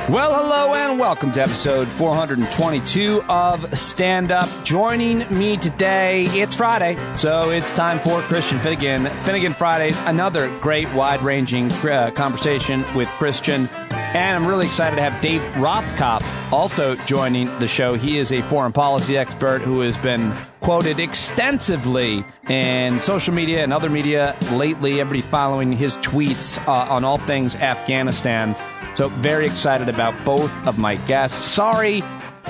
Well, hello and welcome to episode 422 of Stand Up. Joining me today, it's Friday, so it's time for Christian Finnegan. Finnegan Fridays, another great wide-ranging conversation with Christian. And I'm really excited to have Dave Rothkopf also joining the show. He is a foreign policy expert who has been quoted extensively in social media and other media lately. Everybody following his tweets on all things Afghanistan. So very excited about both of my guests. Sorry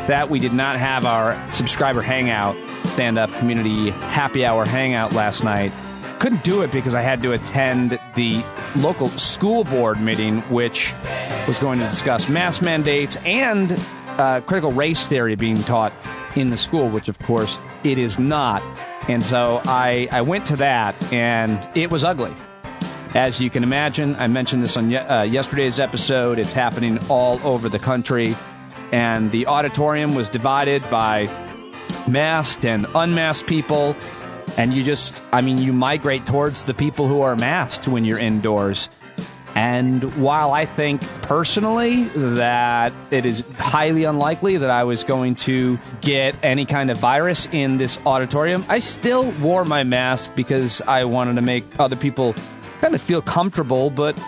that we did not have our subscriber hangout, stand-up community happy hour hangout last night. Couldn't do it because I had to attend the local school board meeting, which was going to discuss mask mandates and critical race theory being taught in the school, which, of course, it is not. And so I went to that, and it was ugly. As you can imagine, I mentioned this on yesterday's episode. It's happening all over the country, and the auditorium was divided by masked and unmasked people. And you migrate towards the people who are masked when you're indoors. And while I think personally that it is highly unlikely that I was going to get any kind of virus in this auditorium, I still wore my mask because I wanted to make other people kind of feel comfortable. But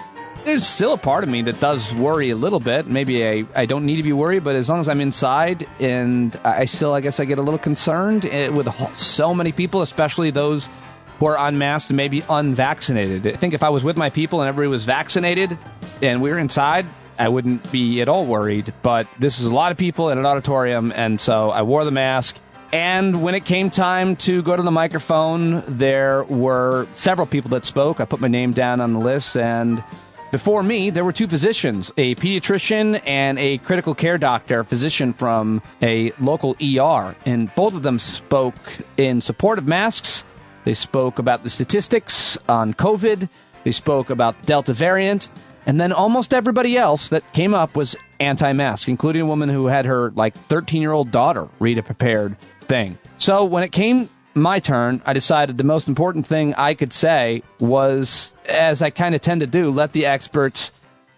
there's still a part of me that does worry a little bit. Maybe I don't need to be worried, but as long as I'm inside, and I guess I get a little concerned with so many people, especially those who are unmasked and maybe unvaccinated. I think if I was with my people and everybody was vaccinated and we were inside, I wouldn't be at all worried. But this is a lot of people in an auditorium, and so I wore the mask. And when it came time to go to the microphone, there were several people that spoke. I put my name down on the list, and before me, there were two physicians, a pediatrician and a critical care doctor, a physician from a local ER. And both of them spoke in support of masks. They spoke about the statistics on COVID. They spoke about the Delta variant. And then almost everybody else that came up was anti-mask, including a woman who had her 13-year-old daughter read a prepared thing. So when it came my turn, I decided the most important thing I could say was, as I kind of tend to do, let the experts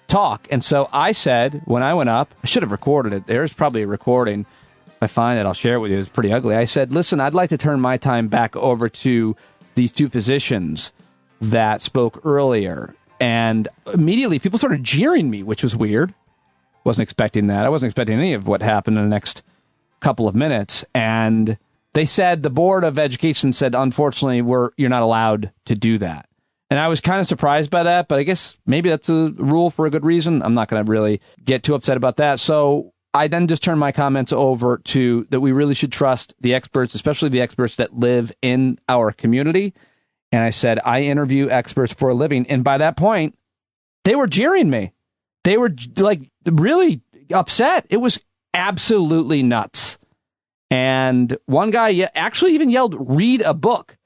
talk. And so I said, when I went up, I should have recorded it. There's probably a recording. If I find it, I'll share it with you. It's pretty ugly. I said, listen, I'd like to turn my time back over to these two physicians that spoke earlier. And immediately people started jeering me, which was weird. Wasn't expecting that. I wasn't expecting any of what happened in the next couple of minutes. And they said, the Board of Education said, unfortunately, you're not allowed to do that. And I was kind of surprised by that, but I guess maybe that's a rule for a good reason. I'm not going to really get too upset about that. So I then just turned my comments over to that we really should trust the experts, especially the experts that live in our community. And I said, I interview experts for a living. And by that point, they were jeering me. They were really upset. It was absolutely nuts. And one guy actually even yelled, read a book.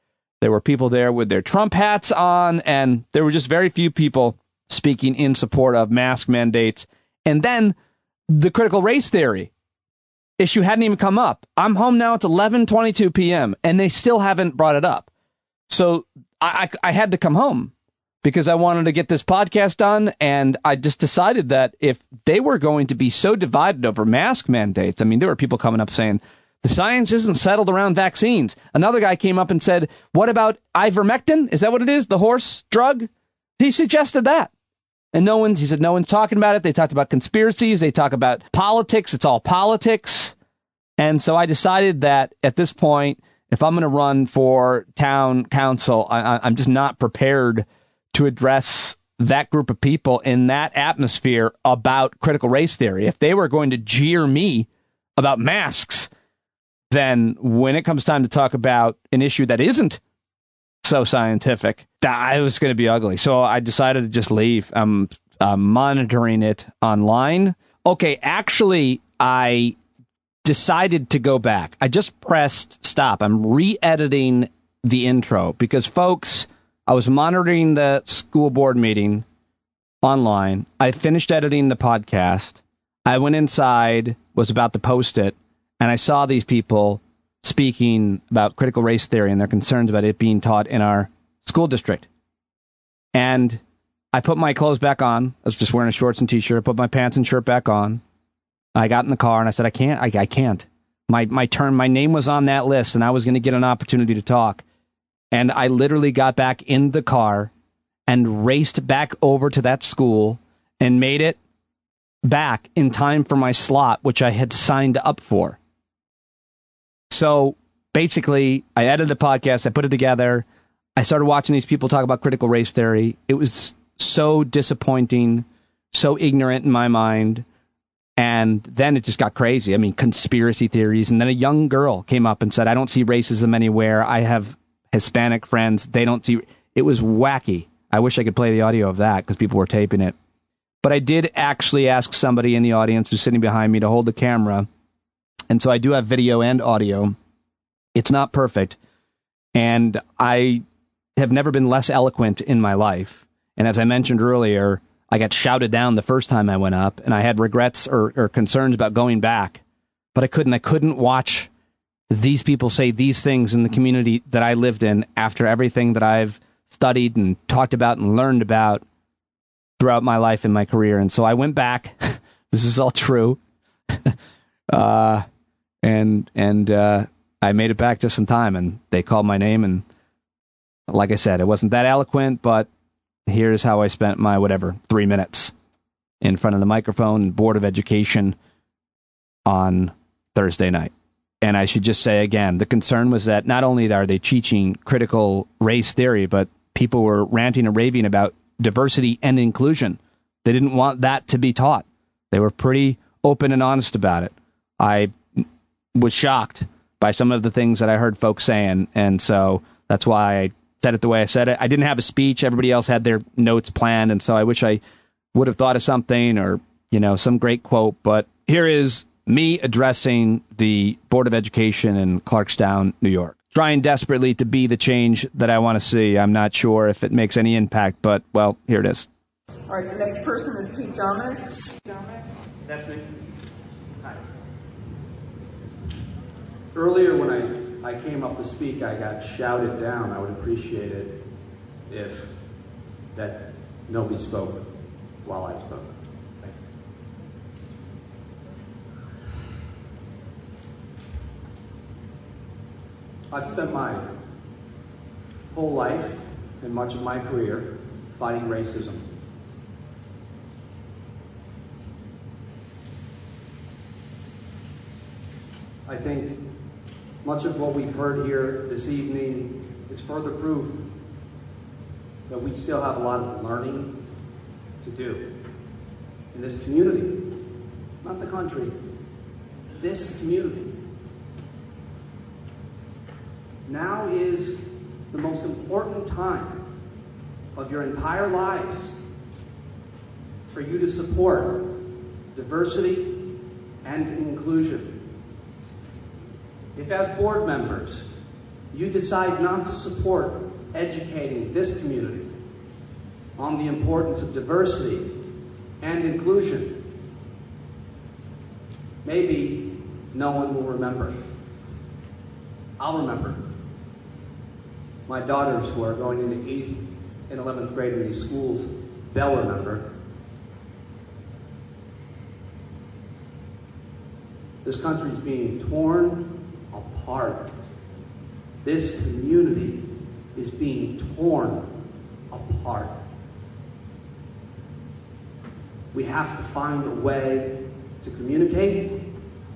There were people there with their Trump hats on, and there were just very few people speaking in support of mask mandates. And then the critical race theory issue hadn't even come up. I'm home now. It's 11:22 p.m., and they still haven't brought it up. So I had to come home because I wanted to get this podcast done, and I just decided that if they were going to be so divided over mask mandates, I mean, there were people coming up saying, the science isn't settled around vaccines. Another guy came up and said, what about ivermectin? Is that what it is? The horse drug? He suggested that. And he said no one's talking about it. They talked about conspiracies. They talk about politics. It's all politics. And so I decided that at this point, if I'm going to run for town council, I'm just not prepared to address that group of people in that atmosphere about critical race theory. If they were going to jeer me about masks, then when it comes time to talk about an issue that isn't so scientific, it was going to be ugly. So I decided to just leave. I'm monitoring it online. Okay, actually, I decided to go back. I just pressed stop. I'm re-editing the intro because, folks, I was monitoring the school board meeting online. I finished editing the podcast. I went inside, was about to post it, and I saw these people speaking about critical race theory and their concerns about it being taught in our school district. And I put my clothes back on. I was just wearing a shorts and t-shirt. I put my pants and shirt back on. I got in the car and I said, I can't. My turn, my name was on that list and I was going to get an opportunity to talk. And I literally got back in the car and raced back over to that school and made it back in time for my slot, which I had signed up for. So basically, I edited the podcast, I put it together, I started watching these people talk about critical race theory. It was so disappointing, so ignorant in my mind. And then it just got crazy. I mean, conspiracy theories. And then a young girl came up and said, I don't see racism anywhere. I have Hispanic friends. They don't see. It was wacky. I wish I could play the audio of that because people were taping it. But I did actually ask somebody in the audience who's sitting behind me to hold the camera. And so I do have video and audio. It's not perfect. And I have never been less eloquent in my life. And as I mentioned earlier, I got shouted down the first time I went up, and I had regrets or concerns about going back. But I couldn't watch these people say these things in the community that I lived in after everything that I've studied and talked about and learned about throughout my life and my career. And so I went back. This is all true. And I made it back just in time, and they called my name. And like I said, it wasn't that eloquent, but here's how I spent my 3 minutes in front of the microphone and Board of Education on Thursday night. And I should just say again, the concern was that not only are they teaching critical race theory, but people were ranting and raving about diversity and inclusion. They didn't want that to be taught. They were pretty open and honest about it. I was shocked by some of the things that I heard folks saying, and so that's why I said it the way I said it. I didn't have a speech. Everybody else had their notes planned, and so I wish I would have thought of something or, some great quote. But here is me addressing the Board of Education in Clarkstown, New York. Trying desperately to be the change that I want to see. I'm not sure if it makes any impact, but, well, here it is. All right, the next person is Pete Dominic. That's me. Hi. Earlier when I came up to speak, I got shouted down. I would appreciate it if that nobody spoke while I spoke. I've spent my whole life and much of my career fighting racism. I think much of what we've heard here this evening is further proof that we still have a lot of learning to do in this community, not the country, this community. Now is the most important time of your entire lives for you to support diversity and inclusion. If as board members, you decide not to support educating this community on the importance of diversity and inclusion, maybe no one will remember. I'll remember. My daughters who are going into 8th and 11th grade in these schools, they'll remember. This country's being torn apart. This community is being torn apart. We have to find a way to communicate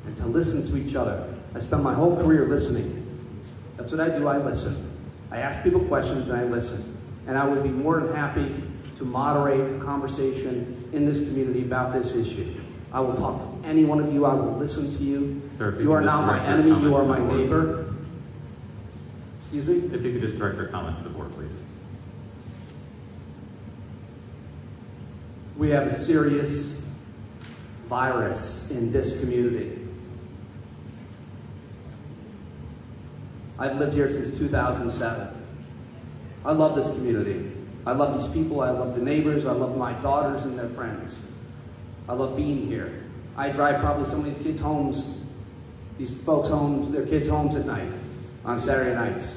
and to listen to each other. I spent my whole career listening. That's what I do, I listen. I ask people questions and I listen. And I would be more than happy to moderate a conversation in this community about this issue. I will talk to any one of you. I will listen to you. Sir, you are not my enemy. You are my neighbor. Excuse me? If you could just direct your comments to the board, please. We have a serious virus in this community. I've lived here since 2007. I love this community. I love these people. I love the neighbors. I love my daughters and their friends. I love being here. I drive probably some of these kids' homes, these folks' homes, their kids' homes at night, on Saturday nights,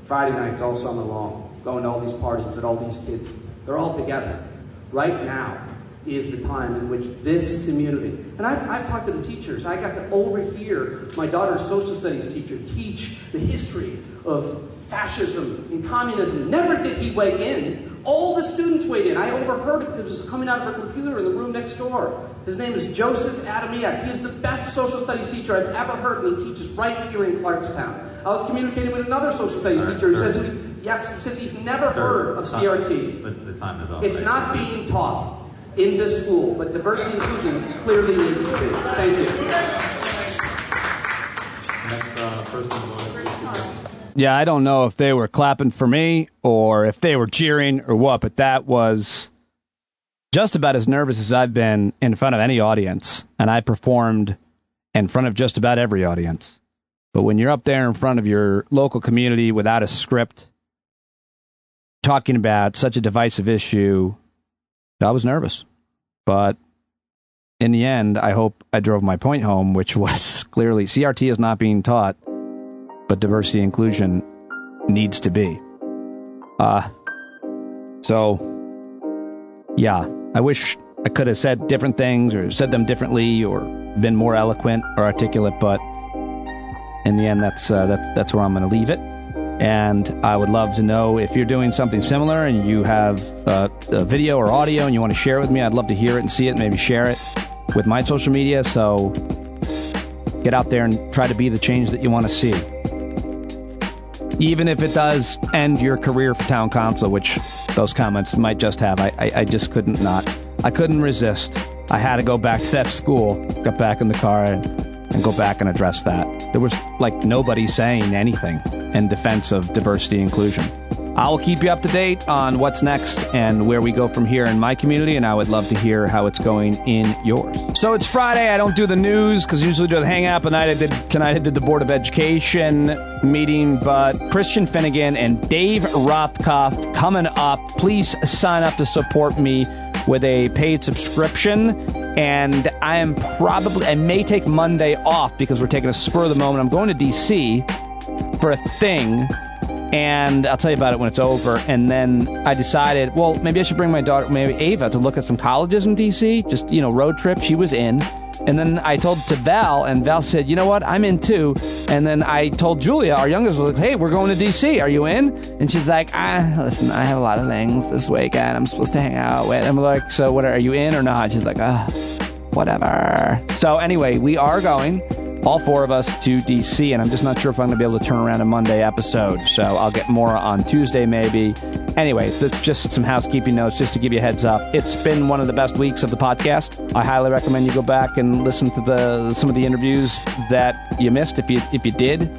Friday nights, all summer long, going to all these parties that all these kids They're all together. Right now is the time in which this community, and I've talked to the teachers. I got to overhear my daughter's social studies teacher teach the history of fascism and communism. Never did he weigh in. All the students weighed in. I overheard it because it was coming out of a computer in the room next door. His name is Joseph Adamiak. He is the best social studies teacher I've ever heard, and he teaches right here in Clarkstown. I was communicating with another social studies teacher who said to me, yes, he says he's never heard of CRT. The time is up. It's not being taught in this school, but diversity and inclusion clearly needs to be. Thank you. Next person on. Yeah, I don't know if they were clapping for me or if they were cheering or what, but that was just about as nervous as I've been in front of any audience, and I performed in front of just about every audience. But when you're up there in front of your local community without a script, talking about such a divisive issue, I was nervous. But in the end, I hope I drove my point home, which was clearly CRT is not being taught, but diversity and inclusion needs to be. Yeah, I wish I could have said different things or said them differently or been more eloquent or articulate, but in the end, that's where I'm going to leave it. And I would love to know if you're doing something similar and you have a video or audio and you want to share it with me. I'd love to hear it and see it, maybe share it with my social media. So get out there and try to be the change that you want to see. Even if it does end your career for town council, which those comments might just have. I just couldn't resist. I had to go back to that school, got back in the car and go back and address that. There was like nobody saying anything in defense of diversity and inclusion. I will keep you up to date on what's next and where we go from here in my community, and I would love to hear how it's going in yours. So it's Friday. I don't do the news because I usually do the hangout, but tonight I did the Board of Education meeting, but Christian Finnegan and Dave Rothkopf coming up. Please sign up to support me with a paid subscription, and I may take Monday off because we're taking a spur of the moment. I'm going to D.C. for a thing, and I'll tell you about it when it's over. And then I decided, well, maybe I should bring my daughter, maybe Ava, to look at some colleges in D.C., just, road trip. She was in. And then I told to Val, and Val said, you know what, I'm in too. And then I told Julia, our youngest, was like, hey, we're going to D.C., are you in? And she's like, listen, I have a lot of things this weekend I'm supposed to hang out with. And I'm like, so what, are you in or not? She's like, whatever. So anyway, we are going, all four of us, to D.C., and I'm just not sure if I'm going to be able to turn around a Monday episode. So I'll get more on Tuesday maybe. Anyway, that's just some housekeeping notes just to give you a heads up. It's been one of the best weeks of the podcast. I highly recommend you go back and listen to some of the interviews that you missed if you did,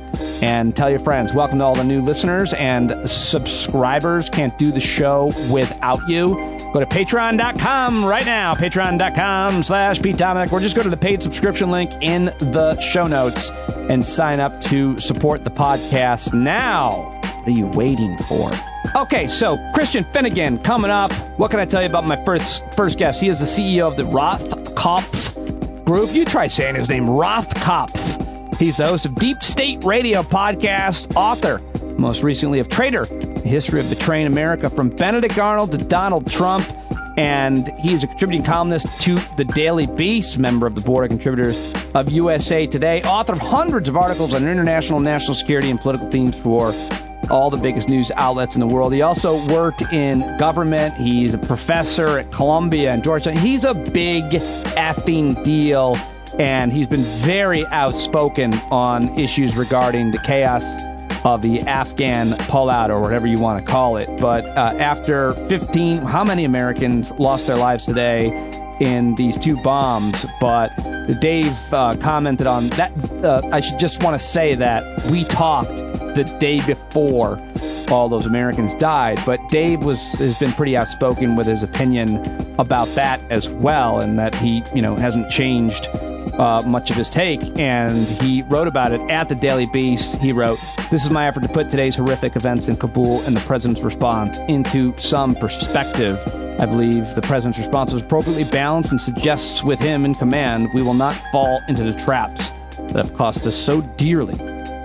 and tell your friends. Welcome to all the new listeners and subscribers. Can't do the show without you. Go to patreon.com right now, patreon.com/Pete Dominic, or just go to the paid subscription link in the show notes and sign up to support the podcast now. What are you waiting for? Okay, so Christian Finnegan coming up. What can I tell you about my first guest? He is the CEO of the Rothkopf Group. You try saying his name, Rothkopf. He's the host of Deep State Radio podcast, author, most recently of Traitor, the history of betraying America from Benedict Arnold to Donald Trump. And he's a contributing columnist to The Daily Beast, member of the board of contributors of USA Today, author of hundreds of articles on international and national security and political themes for all the biggest news outlets in the world. He also worked in government. He's a professor at Columbia and Georgetown. He's a big effing deal, and he's been very outspoken on issues regarding the chaos of the Afghan pullout, or whatever you want to call it. But after 15, how many Americans lost their lives today in these two bombs? But Dave commented on that. I should just want to say that we talked the day before all those Americans died, but Dave has been pretty outspoken with his opinion about that as well, and that he hasn't changed much of his take. And he wrote about it at the Daily Beast. He wrote, "This is my effort to put today's horrific events in Kabul and the president's response into some perspective. I believe the president's response was appropriately balanced and suggests with him in command we will not fall into the traps that have cost us so dearly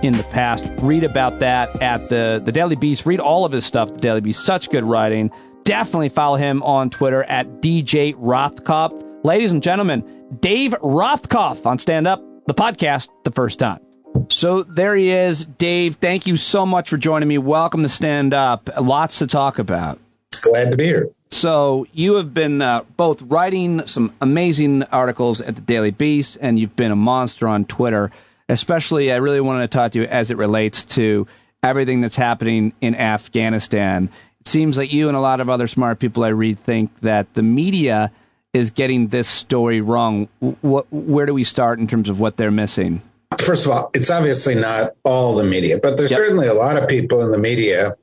in the past." Read about that at the Daily Beast. Read all of his stuff, the Daily Beast. Such good writing. definitely follow him on Twitter at DJ Rothkopf. Ladies and gentlemen, Dave Rothkopf on Stand Up, the podcast, the first time. So there he is. Dave, thank you so much for joining me. Welcome to Stand Up. Lots to talk about. Glad to be here. So you have been both writing some amazing articles at the Daily Beast, and you've been a monster on Twitter. Especially, I really wanted to talk to you as it relates to everything that's happening in Afghanistan. It seems like you and a lot of other smart people I read think that the media is getting this story wrong. Where do we start in terms of what they're missing? First of all, it's obviously not all the media, but there's certainly a lot of people in the media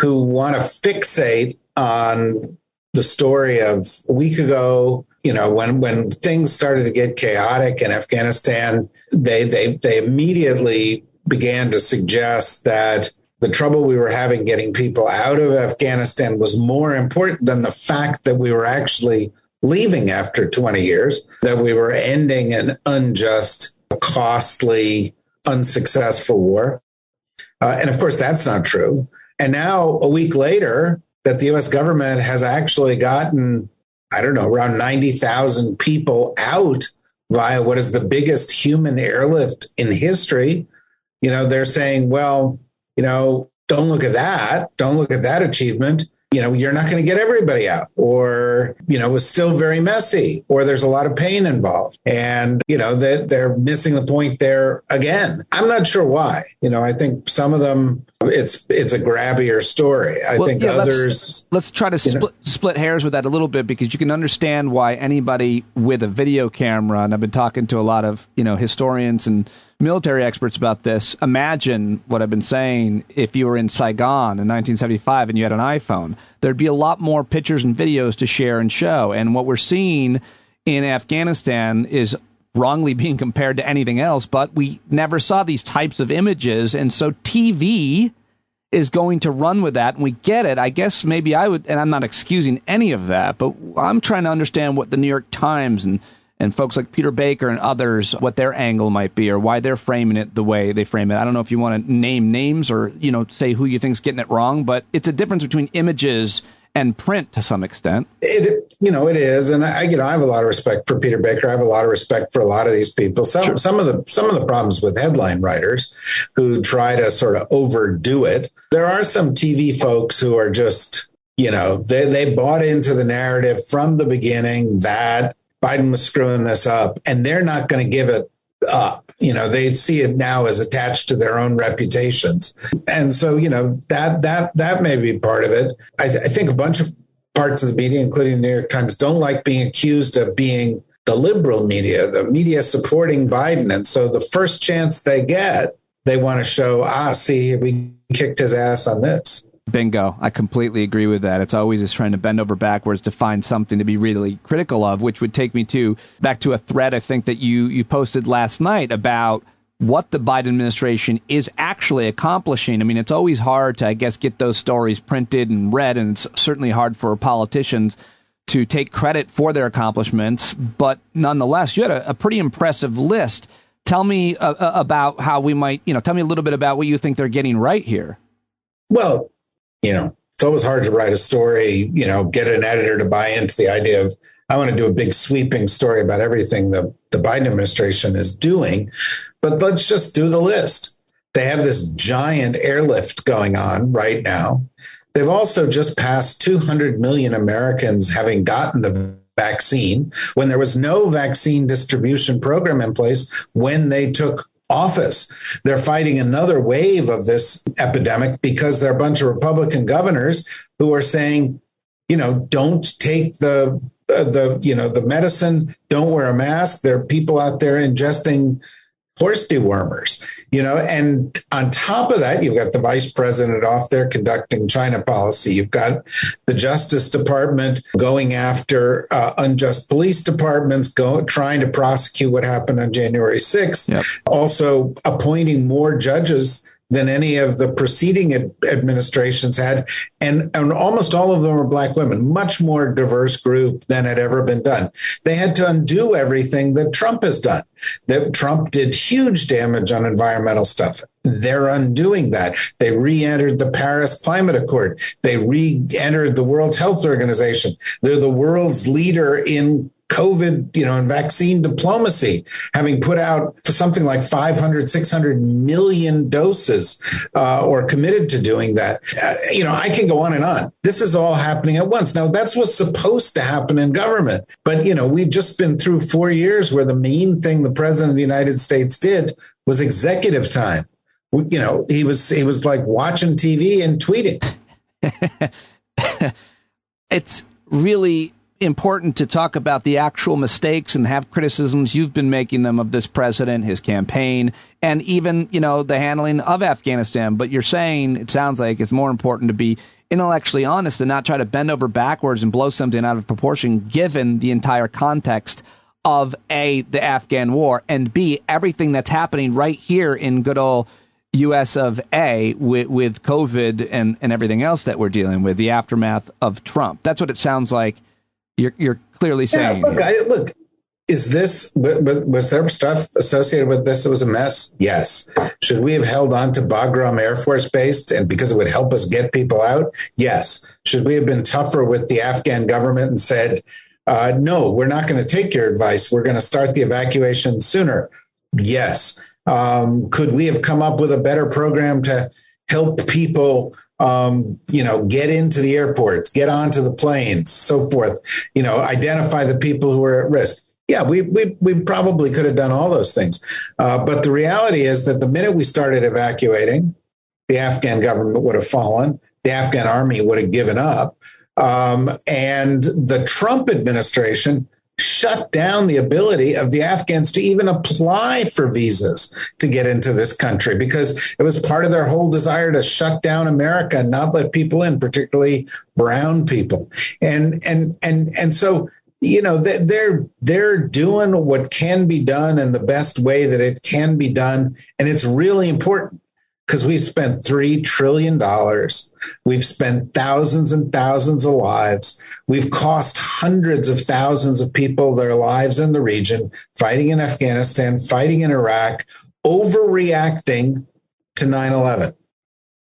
who want to fixate on the story of a week ago. You know, when things started to get chaotic in Afghanistan, they immediately began to suggest that the trouble we were having getting people out of Afghanistan was more important than the fact that we were actually leaving after 20 years, that we were ending an unjust, costly, unsuccessful war. And of course, that's not true. And now, a week later, that the U.S. government has actually gotten, I don't know, around 90,000 people out via what is the biggest human airlift in history. You know, they're saying, well, you know, don't look at that. Don't look at that achievement. You know, you're not going to get everybody out, or, you know, it was still very messy, or there's a lot of pain involved. And, you know, they're missing the point there again. I'm not sure why. You know, I think some of them, it's a grabbier story. I think others. Let's try to split hairs with that a little bit, because you can understand why anybody with a video camera, and I've been talking to a lot of, you know, historians and military experts about this. Imagine what I've been saying. If you were in Saigon in 1975 and you had an iPhone, there'd be a lot more pictures and videos to share and show. And what we're seeing in Afghanistan is wrongly being compared to anything else, but we never saw these types of images. And so TV is going to run with that. And we get it. I guess maybe I would, and I'm not excusing any of that, but I'm trying to understand what the New York Times and folks like Peter Baker and others, what their angle might be, or why they're framing it the way they frame it. I don't know if you want to name names or, you know, say who you think's getting it wrong, but it's a difference between images and print to some extent. It is. And I have a lot of respect for Peter Baker. I have a lot of respect for a lot of these people. Some of the problems with headline writers who try to sort of overdo it. There are some TV folks who are just, you know, they bought into the narrative from the beginning that Biden was screwing this up, and they're not going to give it up. You know, they see it now as attached to their own reputations. And so, you know, that may be part of it. I think a bunch of parts of the media, including the New York Times, don't like being accused of being the liberal media, the media supporting Biden. And so the first chance they get, they want to show, see, we kicked his ass on this. Bingo. I completely agree with that. It's always just trying to bend over backwards to find something to be really critical of, which would take me back to a thread I think that you posted last night about what the Biden administration is actually accomplishing. I mean, it's always hard to, I guess, get those stories printed and read, and it's certainly hard for politicians to take credit for their accomplishments. But nonetheless, you had a pretty impressive list. Tell me about how we might, tell me a little bit about what you think they're getting right here. Well, it's always hard to write a story, get an editor to buy into the idea of, I want to do a big sweeping story about everything the Biden administration is doing. But let's just do the list. They have this giant airlift going on right now. They've also just passed 200 million Americans having gotten the vaccine when there was no vaccine distribution program in place when they took office. They're fighting another wave of this epidemic because there are a bunch of Republican governors who are saying, don't take the medicine, don't wear a mask. There are people out there ingesting horse dewormers, and on top of that, you've got the vice president off there conducting China policy. You've got the Justice Department going after unjust police departments, trying to prosecute what happened on January 6th. Yep. Also appointing more judges than any of the preceding administrations had. And almost all of them were black women, much more diverse group than had ever been done. They had to undo everything that Trump has done. That Trump did huge damage on environmental stuff. They're undoing that. They re-entered the Paris Climate Accord. They re-entered the World Health Organization. They're the world's leader in COVID, and vaccine diplomacy, having put out something like 500, 600 million doses, or committed to doing that. I can go on and on. This is all happening at once. Now, that's what's supposed to happen in government. But, we've just been through 4 years where the main thing the president of the United States did was executive time. He was like watching TV and tweeting. It's really important to talk about the actual mistakes and have criticisms. You've been making them of this president, his campaign, and even, the handling of Afghanistan. But you're saying it sounds like it's more important to be intellectually honest and not try to bend over backwards and blow something out of proportion, given the entire context of A, the Afghan war, and B, everything that's happening right here in good old US of A with COVID and everything else that we're dealing with, the aftermath of Trump. That's what it sounds like you're clearly saying. Yeah, look, is this, was there stuff associated with this that was a mess? Yes. Should we have held on to Bagram Air Force Base and because it would help us get people out? Yes. Should we have been tougher with the Afghan government and said, no, we're not going to take your advice. We're going to start the evacuation sooner? Yes. Could we have come up with a better program to help people, get into the airports, get onto the planes, so forth, identify the people who are at risk? Yeah, we probably could have done all those things. But the reality is that the minute we started evacuating, the Afghan government would have fallen. The Afghan army would have given up. And the Trump administration shut down the ability of the Afghans to even apply for visas to get into this country because it was part of their whole desire to shut down America and not let people in, particularly brown people. And so, they're doing what can be done in the best way that it can be done. And it's really important because we've spent $3 trillion. We've spent thousands and thousands of lives. We've cost hundreds of thousands of people their lives in the region, fighting in Afghanistan, fighting in Iraq, overreacting to 9/11.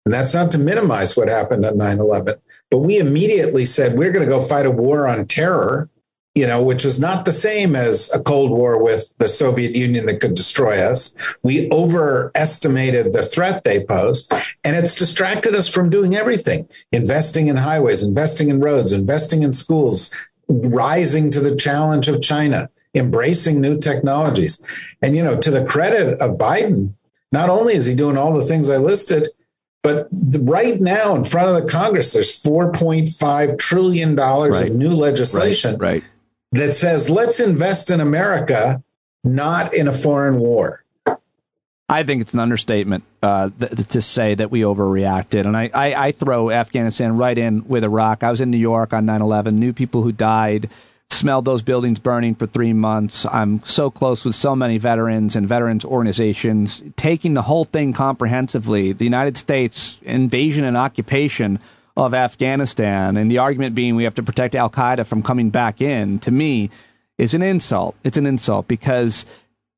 And that's not to minimize what happened on 9/11. But we immediately said, we're going to go fight a war on terror, which was not the same as a Cold War with the Soviet Union that could destroy us. We overestimated the threat they posed, and it's distracted us from doing everything, investing in highways, investing in roads, investing in schools, rising to the challenge of China, embracing new technologies. And, to the credit of Biden, not only is he doing all the things I listed, but right now in front of the Congress, there's $4.5 trillion of new legislation. Right. That says, let's invest in America, not in a foreign war. I think it's an understatement to say that we overreacted. And I throw Afghanistan right in with Iraq. I was in New York on 9/11, knew people who died, smelled those buildings burning for 3 months. I'm so close with so many veterans and veterans organizations, taking the whole thing comprehensively. The United States invasion and occupation of Afghanistan, and the argument being we have to protect al-Qaeda from coming back in, to me, is an insult. It's an insult because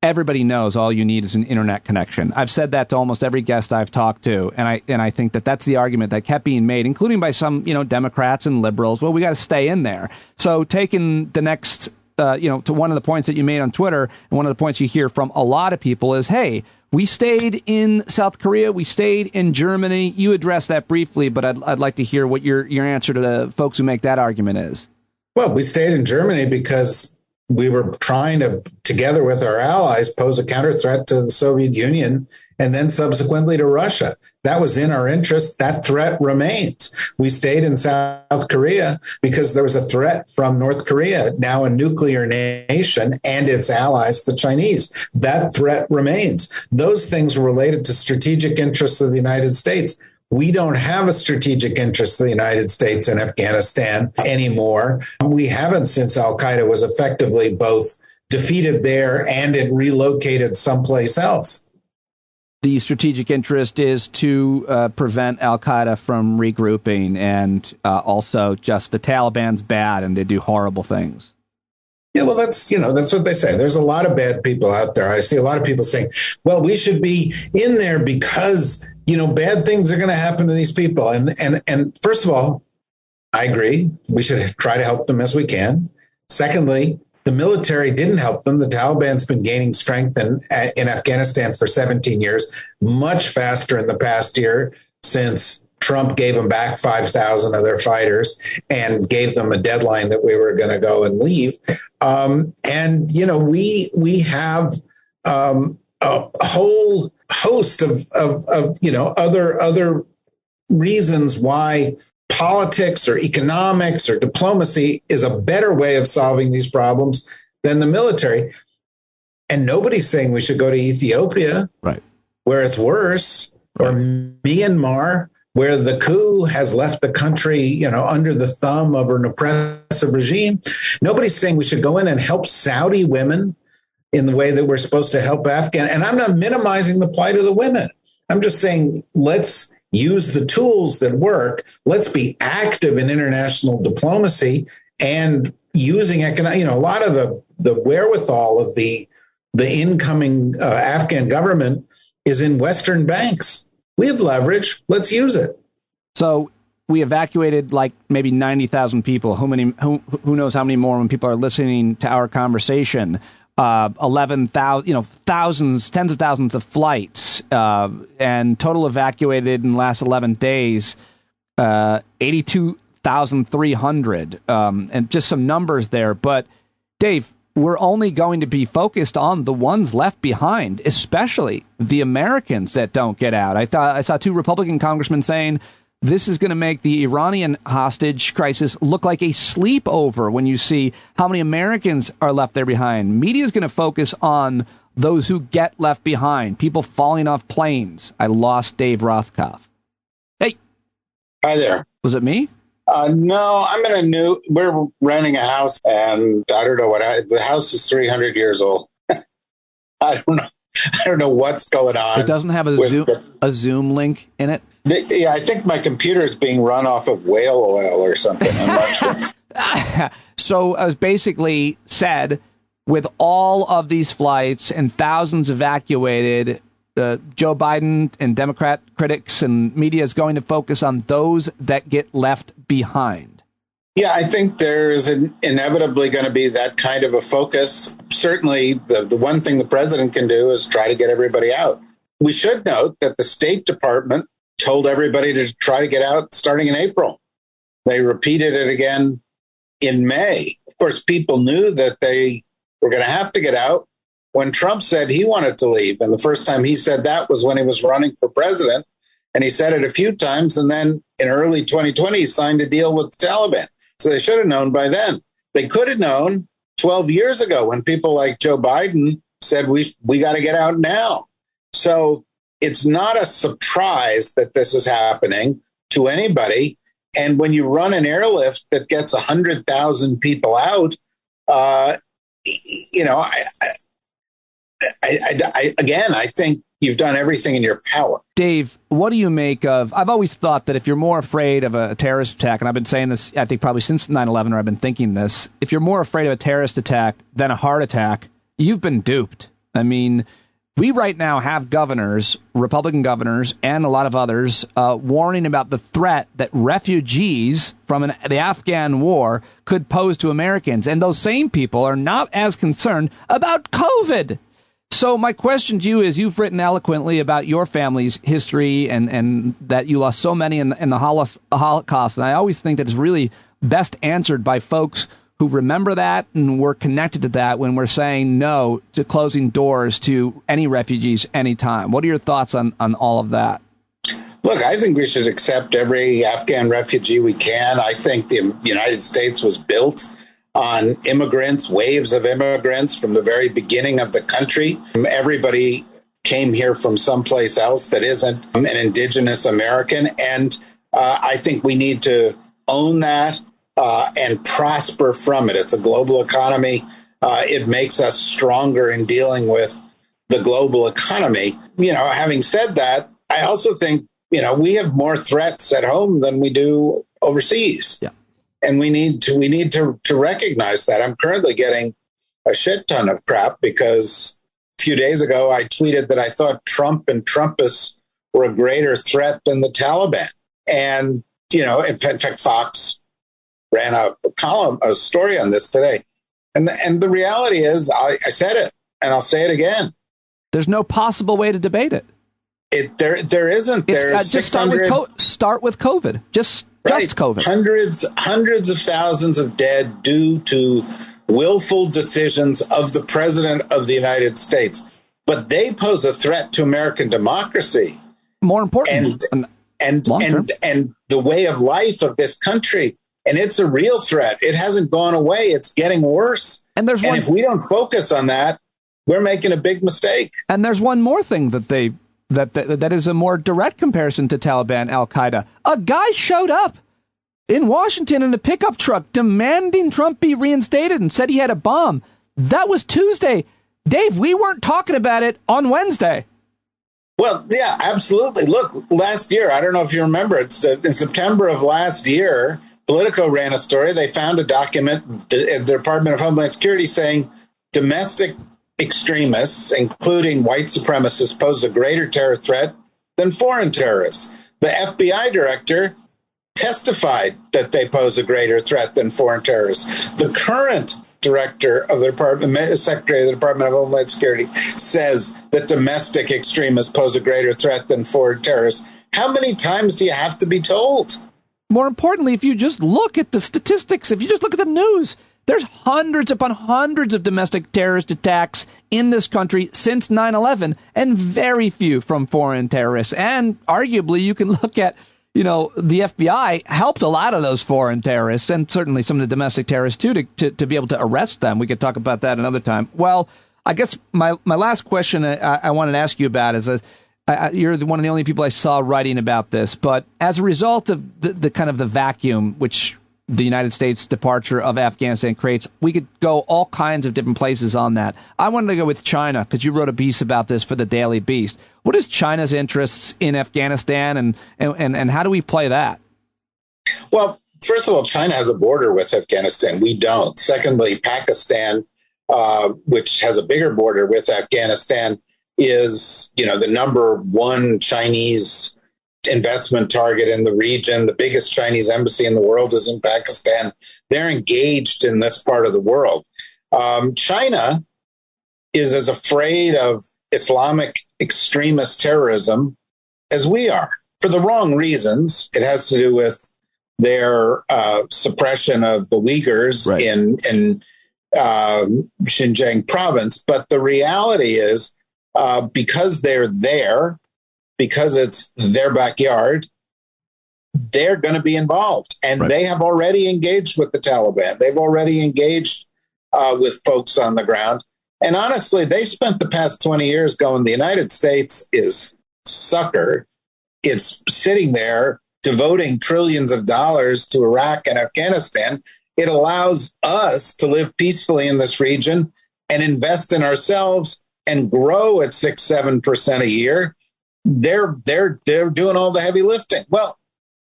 everybody knows all you need is an internet connection. I've said that to almost every guest I've talked to, and I think that that's the argument that kept being made, including by some Democrats and liberals. Well, we got to stay in there. So taking the next to one of the points that you made on Twitter, and one of the points you hear from a lot of people is, hey, we stayed in South Korea. We stayed in Germany. You addressed that briefly, but I'd like to hear what your answer to the folks who make that argument is. Well, we stayed in Germany because we were trying to, together with our allies, pose a counter threat to the Soviet Union and then subsequently to Russia. That was in our interest. That threat remains. We stayed in South Korea because there was a threat from North Korea, now a nuclear nation, and its allies, the Chinese. That threat remains. Those things were related to strategic interests of the United States. We don't have a strategic interest of the United States in Afghanistan anymore. We haven't since al-Qaeda was effectively both defeated there and it relocated someplace else. the strategic interest is to prevent al-Qaeda from regrouping, and also just the Taliban's bad and they do horrible things. Yeah, well, that's what they say. There's a lot of bad people out there. I see a lot of people saying, well, we should be in there because, bad things are going to happen to these people. And first of all, I agree. We should try to help them as we can. Secondly, the military didn't help them. The Taliban's been gaining strength in Afghanistan for 17 years, much faster in the past year since Trump gave them back 5,000 of their fighters and gave them a deadline that we were going to go and leave. We have a whole host of other reasons why politics or economics or diplomacy is a better way of solving these problems than the military. And nobody's saying we should go to Ethiopia, right, where it's worse, or Myanmar, where the coup has left the country, under the thumb of an oppressive regime. Nobody's saying we should go in and help Saudi women in the way that we're supposed to help Afghan. And I'm not minimizing the plight of the women. I'm just saying, let's use the tools that work. Let's be active in international diplomacy and using a lot of the wherewithal of the incoming Afghan government is in Western banks. We have leverage. Let's use it. So we evacuated like maybe 90,000 people. Who knows how many more when people are listening to our conversation? 11,000, thousands, tens of thousands of flights, and total evacuated in the last 11 days, 82,300, and just some numbers there. But Dave, we're only going to be focused on the ones left behind, especially the Americans that don't get out. I saw two Republican congressmen saying this is going to make the Iranian hostage crisis look like a sleepover when you see how many Americans are left there behind. Media is going to focus on those who get left behind, people falling off planes. I lost Dave Rothkopf. Hey. Hi there. Was it me? No, I'm we're renting a house, and I don't know the house is 300 years old. I don't know what's going on. It doesn't have a Zoom link in it? Yeah, I think my computer is being run off of whale oil or something. I'm not sure. So as basically said, with all of these flights and thousands evacuated, Joe Biden and Democrat critics and media is going to focus on those that get left behind. Yeah, I think there's inevitably going to be that kind of a focus. Certainly, the one thing the president can do is try to get everybody out. We should note that the State Department told everybody to try to get out starting in April. They repeated it again in May. Of course, people knew that they were going to have to get out when Trump said he wanted to leave. And the first time he said that was when he was running for president. And he said it a few times. And then in early 2020, he signed a deal with the Taliban. So they should have known by then. They could have known 12 years ago when people like Joe Biden said, we got to get out now. So it's not a surprise that this is happening to anybody. And when you run an airlift that gets 100,000 people out, I think you've done everything in your power. Dave, what do you make of, I've always thought that if you're more afraid of a terrorist attack, and I've been saying this, I think probably since 9/11, or I've been thinking this, if you're more afraid of a terrorist attack than a heart attack, you've been duped. I mean, we right now have governors, Republican governors, and a lot of others warning about the threat that refugees from the Afghan war could pose to Americans. And those same people are not as concerned about COVID. So my question to you is, you've written eloquently about your family's history and that you lost so many in the Holocaust. And I always think that it's really best answered by folks who remember that and we're connected to that when we're saying no to closing doors to any refugees anytime. What are your thoughts on all of that? Look, I think we should accept every Afghan refugee we can. I think the United States was built on immigrants, waves of immigrants from the very beginning of the country. Everybody came here from someplace else that isn't an indigenous American. And I think we need to own that and prosper from it. It's a global economy. It makes us stronger in dealing with the global economy. Having said that, I also think, we have more threats at home than we do overseas. Yeah. And we need to recognize that. I'm currently getting a shit ton of crap because a few days ago I tweeted that I thought Trump and Trumpists were a greater threat than the Taliban. And, in fact, Fox ran a story on this today. And the reality is, I said it, and I'll say it again. There's no possible way to debate it. There isn't. There's just start with COVID. Just COVID. Hundreds of thousands of dead due to willful decisions of the president of the United States. But they pose a threat to American democracy. More important, and the way of life of this country. And it's a real threat. It hasn't gone away. It's getting worse. And if we don't focus on that, we're making a big mistake. And there's one more thing that is a more direct comparison to Taliban, Al-Qaeda. A guy showed up in Washington in a pickup truck demanding Trump be reinstated and said he had a bomb. That was Tuesday. Dave, we weren't talking about it on Wednesday. Well, yeah, absolutely. Look, last year, I don't know if you remember, in September of last year, Politico ran a story. They found a document at the Department of Homeland Security saying domestic extremists, including white supremacists, pose a greater terror threat than foreign terrorists. The FBI director testified that they pose a greater threat than foreign terrorists. The current director of the Department, Secretary of the Department of Homeland Security, says that domestic extremists pose a greater threat than foreign terrorists. How many times do you have to be told? More importantly, if you just look at the statistics, if you just look at the news, there's hundreds upon hundreds of domestic terrorist attacks in this country since 9/11, and very few from foreign terrorists. And arguably, you can look at, the FBI helped a lot of those foreign terrorists, and certainly some of the domestic terrorists, too, to be able to arrest them. We could talk about that another time. Well, I guess my last question I wanted to ask you about is, you're one of the only people I saw writing about this, but as a result of the kind of the vacuum which the United States departure of Afghanistan creates, we could go all kinds of different places on that. I wanted to go with China because you wrote a piece about this for the Daily Beast. What is China's interests in Afghanistan, and how do we play that? Well, first of all, China has a border with Afghanistan. We don't. Secondly, Pakistan, which has a bigger border with Afghanistan, is, the number one Chinese investment target in the region. The biggest Chinese embassy in the world is in Pakistan. They're engaged in this part of the world. China is as afraid of Islamic extremist terrorism as we are, for the wrong reasons. It has to do with their suppression of the Uyghurs in Xinjiang province. But the reality is, because they're there, because it's their backyard, they're going to be involved. And they have already engaged with the Taliban. They've already engaged with folks on the ground. And honestly, they spent the past 20 years going, the United States is sucker. It's sitting there devoting trillions of dollars to Iraq and Afghanistan. It allows us to live peacefully in this region and invest in ourselves and grow at 6-7% a year. They're doing all the heavy lifting. Well,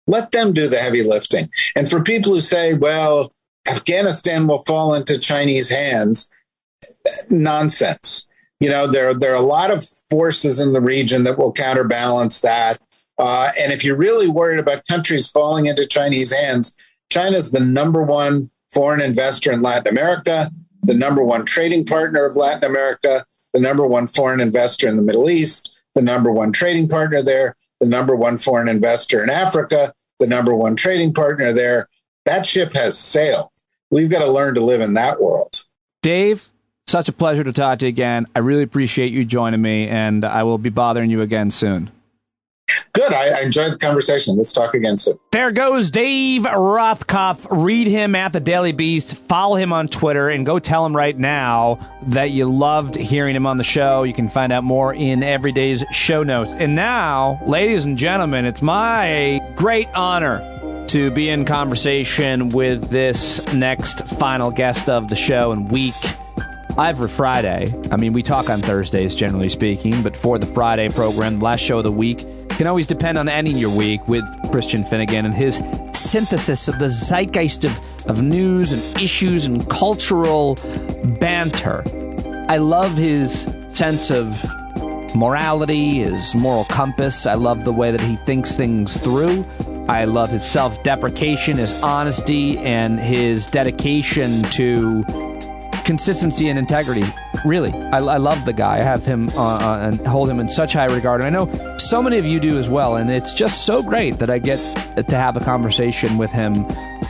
let them do the heavy lifting. And for people who say, well, Afghanistan will fall into Chinese hands, nonsense. There are a lot of forces in the region that will counterbalance that. And if you're really worried about countries falling into Chinese hands, China's the number one foreign investor in Latin America, the number one trading partner of Latin America, the number one foreign investor in the Middle East, the number one trading partner there, the number one foreign investor in Africa, the number one trading partner there. That ship has sailed. We've got to learn to live in that world. Dave, such a pleasure to talk to you again. I really appreciate you joining me, and I will be bothering you again soon. Good. I enjoyed the conversation. Let's talk again soon. There goes Dave Rothkopf. Read him at the Daily Beast. Follow him on Twitter and go tell him right now that you loved hearing him on the show. You can find out more in every day's show notes. And now, ladies and gentlemen, it's my great honor to be in conversation with this next final guest of the show and week. Live for Friday. I mean, we talk on Thursdays, generally speaking, but for the Friday program, the last show of the week, can always depend on ending your week with Christian Finnegan and his synthesis of the zeitgeist of news and issues and cultural banter. I love his sense of morality, his moral compass. I love the way that he thinks things through. I love his self-deprecation, his honesty, and his dedication to consistency and integrity. Really, I love the guy. I have him and hold him in such high regard. And I know so many of you do as well. And it's just so great that I get to have a conversation with him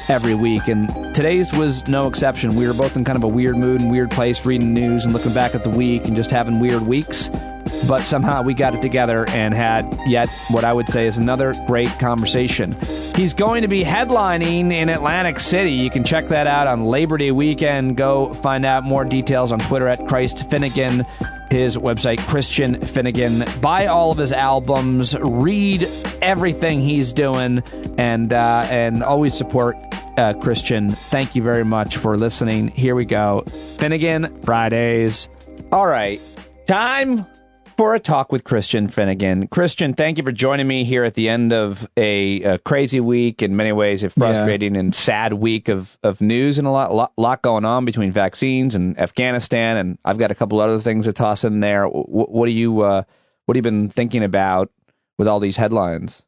every week. And today's was no exception. We were both in kind of a weird mood and weird place, reading news and looking back at the week and just having weird weeks. But somehow we got it together and had yet what I would say is another great conversation. He's going to be headlining in Atlantic City. You can check that out on Labor Day weekend. Go find out more details on Twitter at Christ Finnegan. His website, Christian Finnegan. Buy all of his albums. Read everything he's doing. And always support Christian. Thank you very much for listening. Here we go. Finnegan Fridays. All right. Time for a talk with Christian Finnegan. Christian, thank you for joining me here at the end of a crazy week, in many ways a frustrating and sad week of news and a lot going on between vaccines and Afghanistan, and I've got a couple other things to toss in there. What have you been thinking about with all these headlines?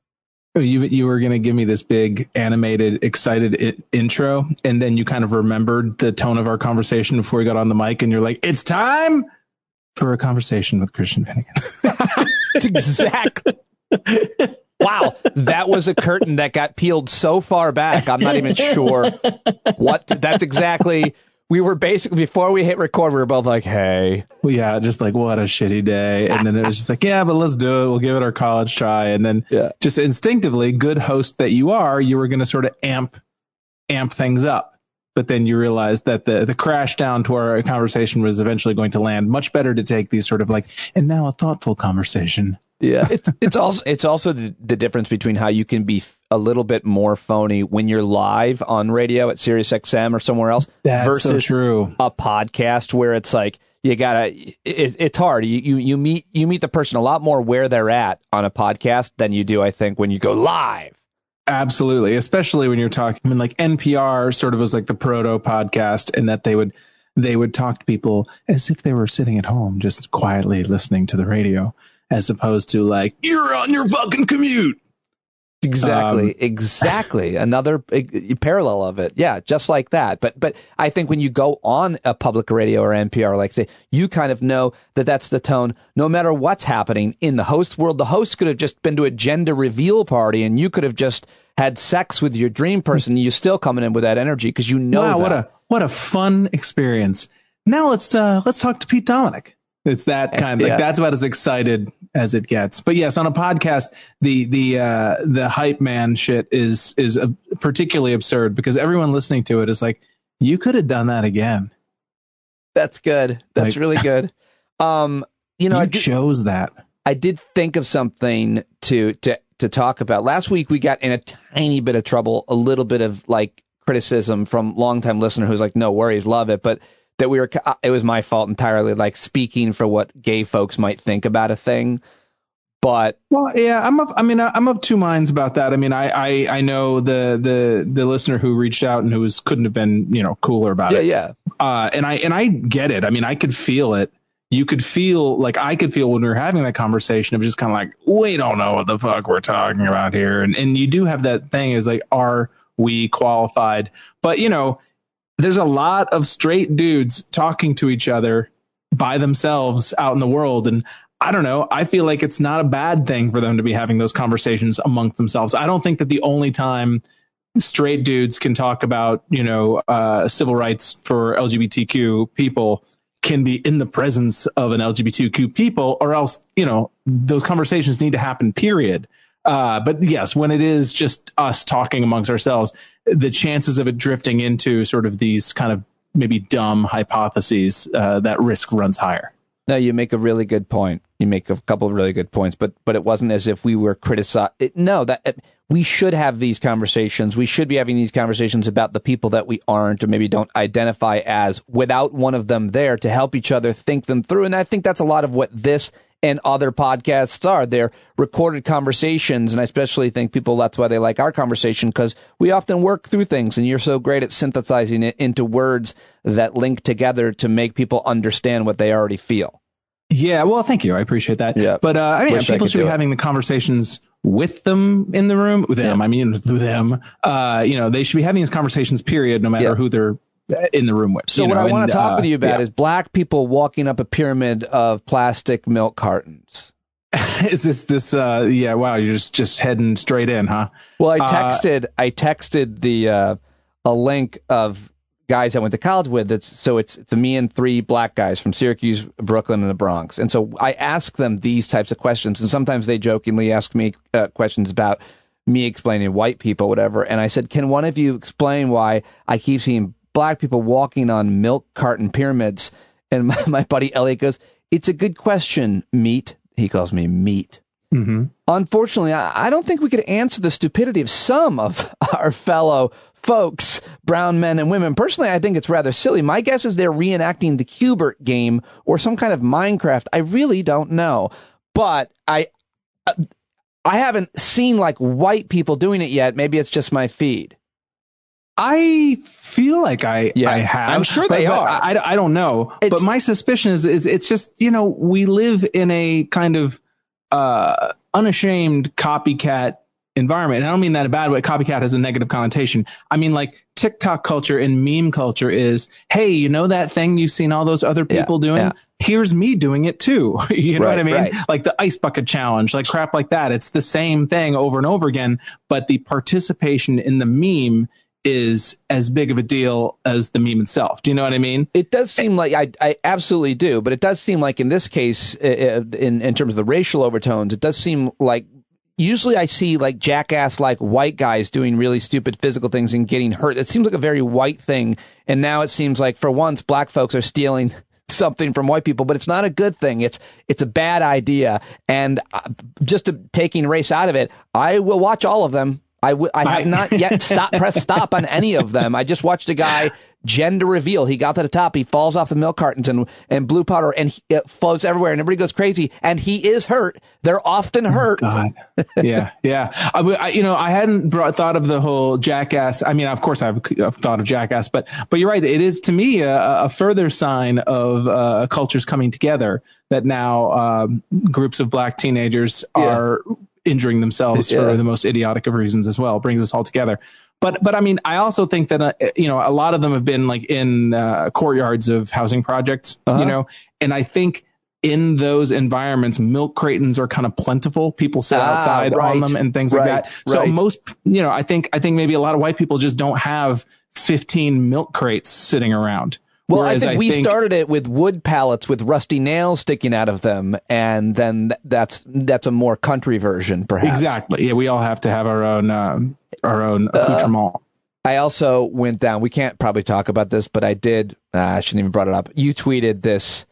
You were going to give me this big animated, excited intro, and then you kind of remembered the tone of our conversation before we got on the mic, and you're like, "It's time for a conversation with Christian Finnegan." Exactly. Wow, that was a curtain that got peeled so far back. I'm not even sure what. That's exactly. We were basically, before we hit record, we were both like, "Hey." Well, yeah, just like, what a shitty day. And then it was just like, yeah, but let's do it. We'll give it our college try. And then just instinctively, good host that you are, you were going to sort of amp things up. But then you realized that the crash down to our conversation was eventually going to land. Much better to take these sort of like, and now a thoughtful conversation. Yeah, it's also the difference between how you can be a little bit more phony when you're live on radio at Sirius XM or somewhere else. That's versus so true. A podcast where it's like you gotta. It's hard. You meet the person a lot more where they're at on a podcast than you do, I think, when you go live. Absolutely, especially when you're talking. I mean, like NPR sort of was like the proto podcast, in that they would talk to people as if they were sitting at home, just quietly listening to the radio, as opposed to like, you're on your fucking commute. Exactly. Another parallel of it. Yeah, just like that. But I think when you go on a public radio or NPR, like say, you kind of know that that's the tone, no matter what's happening in the host world. The host could have just been to a gender reveal party and you could have just had sex with your dream person. And you're still coming in with that energy because you know that. What a fun experience. Now let's talk to Pete Dominic. It's that kind of like, that's about as excited as it gets. But yes, on a podcast, the hype man shit is particularly absurd because everyone listening to it is like, you could have done that again. That's good. That's really good. I chose that. I did think of something to talk about. Last week we got in a tiny bit of trouble, a little bit of like criticism from longtime listener who's like, no worries, love it, but that it was my fault entirely, like speaking for what gay folks might think about a thing. But well, yeah, I'm of two minds about that. I mean, I know the listener who reached out and couldn't have been, cooler about it. Yeah. And I get it. I mean, I could feel it. You could feel like I could feel when we were having that conversation of just kind of like, we don't know what the fuck we're talking about here. And you do have that thing is like, are we qualified? But, there's a lot of straight dudes talking to each other by themselves out in the world. And I don't know, I feel like it's not a bad thing for them to be having those conversations amongst themselves. I don't think that the only time straight dudes can talk about, civil rights for LGBTQ people can be in the presence of an LGBTQ people, or else, those conversations need to happen, period. But yes, when it is just us talking amongst ourselves, the chances of it drifting into sort of these kind of maybe dumb hypotheses, that risk runs higher. No, you make a really good point. You make a couple of really good points, but it wasn't as if we were criticized. No, that we should have these conversations. We should be having these conversations about the people that we aren't or maybe don't identify as without one of them there to help each other think them through. And I think that's a lot of what this and other podcasts are. They're recorded conversations, and I especially think people, that's why they like our conversation, because we often work through things, and you're so great at synthesizing it into words that link together to make people understand what they already feel. Yeah, well, thank you. I appreciate that. Yeah. But I mean, people should be having the conversations with them in the room. With them, I mean, with them. They should be having these conversations, period, no matter who they're in the room with. So what I want to talk with you about is black people walking up a pyramid of plastic milk cartons. Is this wow, you're just heading straight in, huh? Well, I texted the a link of guys I went to college with. It's me and 3 black guys from Syracuse, Brooklyn, and the Bronx. And so I ask them these types of questions, and sometimes they jokingly ask me questions about me explaining white people, whatever. And I said, can one of you explain why I keep seeing black people walking on milk carton pyramids? And my buddy Elliot goes, it's a good question, meat. He calls me meat. Mm-hmm. Unfortunately, I don't think we could answer the stupidity of some of our fellow folks, brown men and women. Personally, I think it's rather silly. My guess is they're reenacting the Cubert game or some kind of Minecraft. I really don't know. But I haven't seen like white people doing it yet. Maybe it's just my feed. I feel like I have. I'm sure they are. I don't know. But my suspicion is it's just, we live in a kind of unashamed copycat environment. And I don't mean that in a bad way. Copycat has a negative connotation. I mean, like TikTok culture and meme culture is, hey, that thing you've seen all those other people doing? Yeah. Here's me doing it too. You know what I mean? Right. Like the ice bucket challenge, like crap like that. It's the same thing over and over again, but the participation in the meme is as big of a deal as the meme itself. Do you know what I mean? It does seem like I absolutely do, but it does seem like in this case, in terms of the racial overtones, it does seem like usually I see like jackass like white guys doing really stupid physical things and getting hurt. It seems like a very white thing, and now it seems like for once black folks are stealing something from white people, but it's not a good thing. It's a bad idea, and just taking race out of it, I will watch all of them. I have not yet pressed stop on any of them. I just watched a guy gender reveal. He got to the top. He falls off the milk cartons and blue powder, and it floats everywhere, and everybody goes crazy. And he is hurt. They're often hurt. God. Yeah. I hadn't thought of the whole jackass. I mean, of course, I've thought of jackass, but you're right. It is to me a further sign of cultures coming together that now groups of black teenagers are injuring themselves for the most idiotic of reasons as well. It brings us all together. But I mean, I also think that, a lot of them have been like in courtyards of housing projects, and I think in those environments, milk cratons are kind of plentiful. People sit outside on them and things like that. So most, I think maybe a lot of white people just don't have 15 milk crates sitting around. Well, I think we started it with wood pallets with rusty nails sticking out of them, and then that's a more country version, perhaps. Exactly. Yeah, we all have to have our own accoutrement. I also went down. We can't probably talk about this, but I did. I shouldn't even brought it up. You tweeted this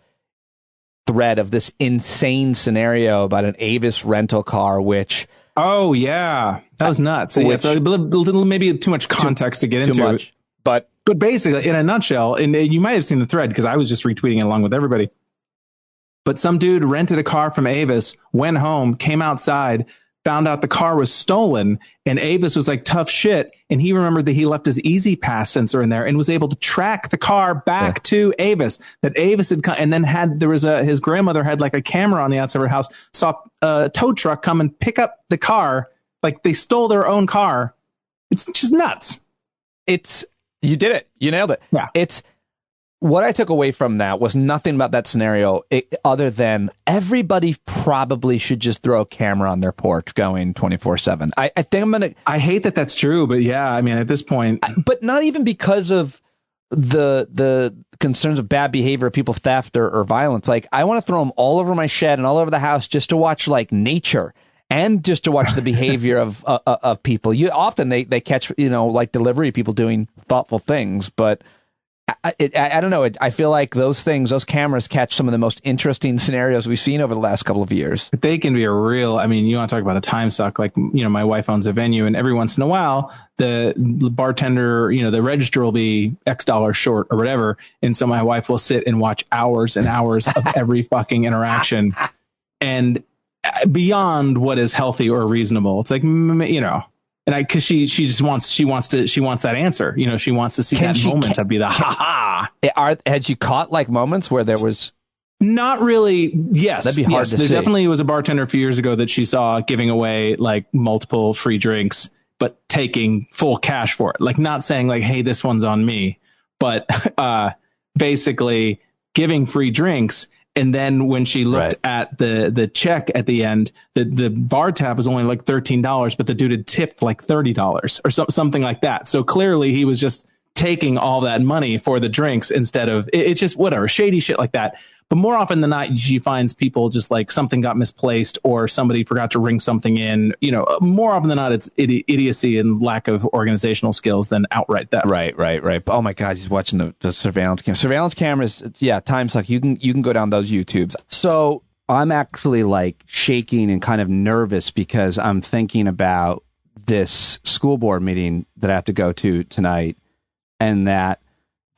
thread of this insane scenario about an Avis rental car, which. Oh yeah, that was nuts. It's a little maybe too much context to get into. Too much, but basically, in a nutshell, and you might have seen the thread because I was just retweeting it along with everybody. But some dude rented a car from Avis, went home, came outside, found out the car was stolen, and Avis was like, tough shit. And he remembered that he left his Easy Pass sensor in there and was able to track the car back to Avis. That Avis had come, and then his grandmother had like a camera on the outside of her house, saw a tow truck come and pick up the car. Like they stole their own car. It's just nuts. You did it. You nailed it. Yeah. It's what I took away from that was nothing about that scenario other than everybody probably should just throw a camera on their porch going 24/7. I think I'm going to. I hate that that's true, but yeah, I mean, at this point. But not even because of the concerns of bad behavior, people theft or violence. Like, I want to throw them all over my shed and all over the house just to watch like nature. And just to watch the behavior of people. Often they catch, like delivery people doing thoughtful things, but I don't know. I feel like those cameras catch some of the most interesting scenarios we've seen over the last couple of years. They can be you want to talk about a time suck. Like, my wife owns a venue, and every once in a while, the bartender, the register will be X dollars short or whatever. And so my wife will sit and watch hours and hours of every fucking interaction, and beyond what is healthy or reasonable. It's like, and because she wants that answer. She wants to see that moment to be the ha ha. Had you caught like moments where there was? Not really. Yes, that'd be hard to see. There definitely was a bartender a few years ago that she saw giving away like multiple free drinks, but taking full cash for it. Like, not saying like, hey, this one's on me, but basically giving free drinks. And then when she looked at the check at the end, the bar tab was only like $13, but the dude had tipped like $30 or something like that. So clearly he was just taking all that money for the drinks instead of it's just whatever, shady shit like that. But more often than not, she finds people just like something got misplaced or somebody forgot to ring something in. More often than not, it's idiocy and lack of organizational skills than outright theft. Right. Oh my God, he's watching the surveillance cameras. Surveillance cameras, time suck. You can go down those YouTubes. So I'm actually like shaking and kind of nervous because I'm thinking about this school board meeting that I have to go to tonight, and that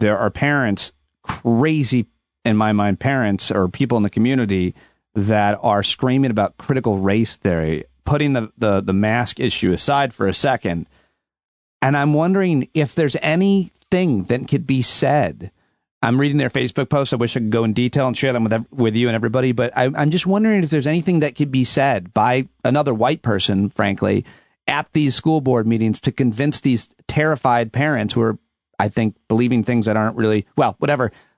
there are parents, crazy in my mind, parents or people in the community that are screaming about critical race theory, putting the mask issue aside for a second. And I'm wondering if there's anything that could be said. I'm reading their Facebook posts. I wish I could go in detail and share them with you and everybody, but I'm just wondering if there's anything that could be said by another white person, frankly, at these school board meetings to convince these terrified parents who are, I think, believing things that aren't really,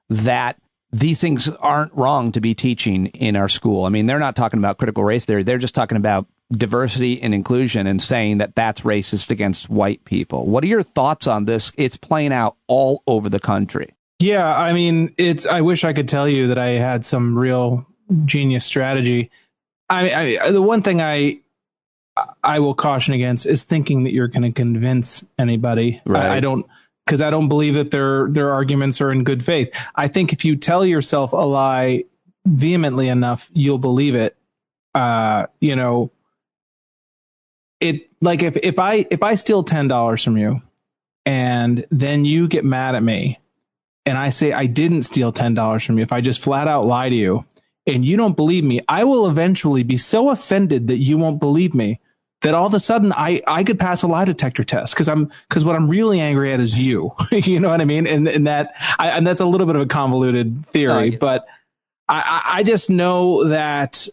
that these things aren't wrong to be teaching in our school. I mean, they're not talking about critical race theory. They're just talking about diversity and inclusion and saying that that's racist against white people. What are your thoughts on this? It's playing out all over the country. Yeah, I mean, I wish I could tell you that I had some real genius strategy. The one thing I will caution against is thinking that you're going to convince anybody. Right. Because I don't believe that their arguments are in good faith. I think if you tell yourself a lie vehemently enough, you'll believe it. It like if I steal $10 from you, and then you get mad at me, and I say I didn't steal $10 from you, if I just flat out lie to you, and you don't believe me, I will eventually be so offended that you won't believe me, that all of a sudden I could pass a lie detector test because what I'm really angry at is you. You know what I mean? And that's a little bit of a convoluted theory, but I just know that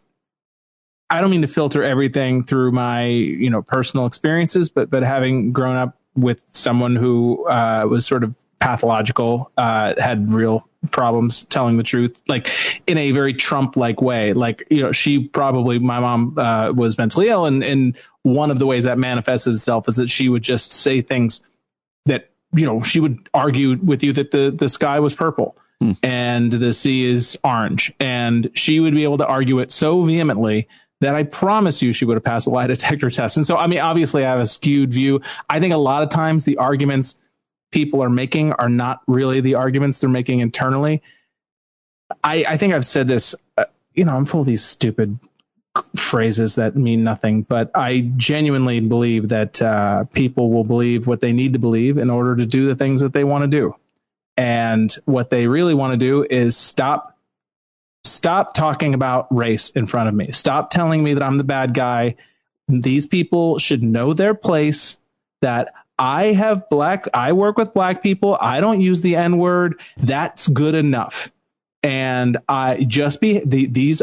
I don't mean to filter everything through my personal experiences, but having grown up with someone who was sort of pathological, had real problems telling the truth, like in a very Trump-like way. Like, my mom was mentally ill, and one of the ways that manifested itself is that she would just say things that, she would argue with you that the sky was purple and the sea is orange. And she would be able to argue it so vehemently that I promise you she would have passed a lie detector test. And so, I mean, obviously I have a skewed view. I think a lot of times the arguments people are making are not really the arguments they're making internally. I think I've said this, I'm full of these stupid phrases that mean nothing, but I genuinely believe that people will believe what they need to believe in order to do the things that they want to do. And what they really want to do is stop talking about race in front of me. Stop telling me that I'm the bad guy. These people should know their place, that I work with black people. I don't use the N-word. That's good enough. And I just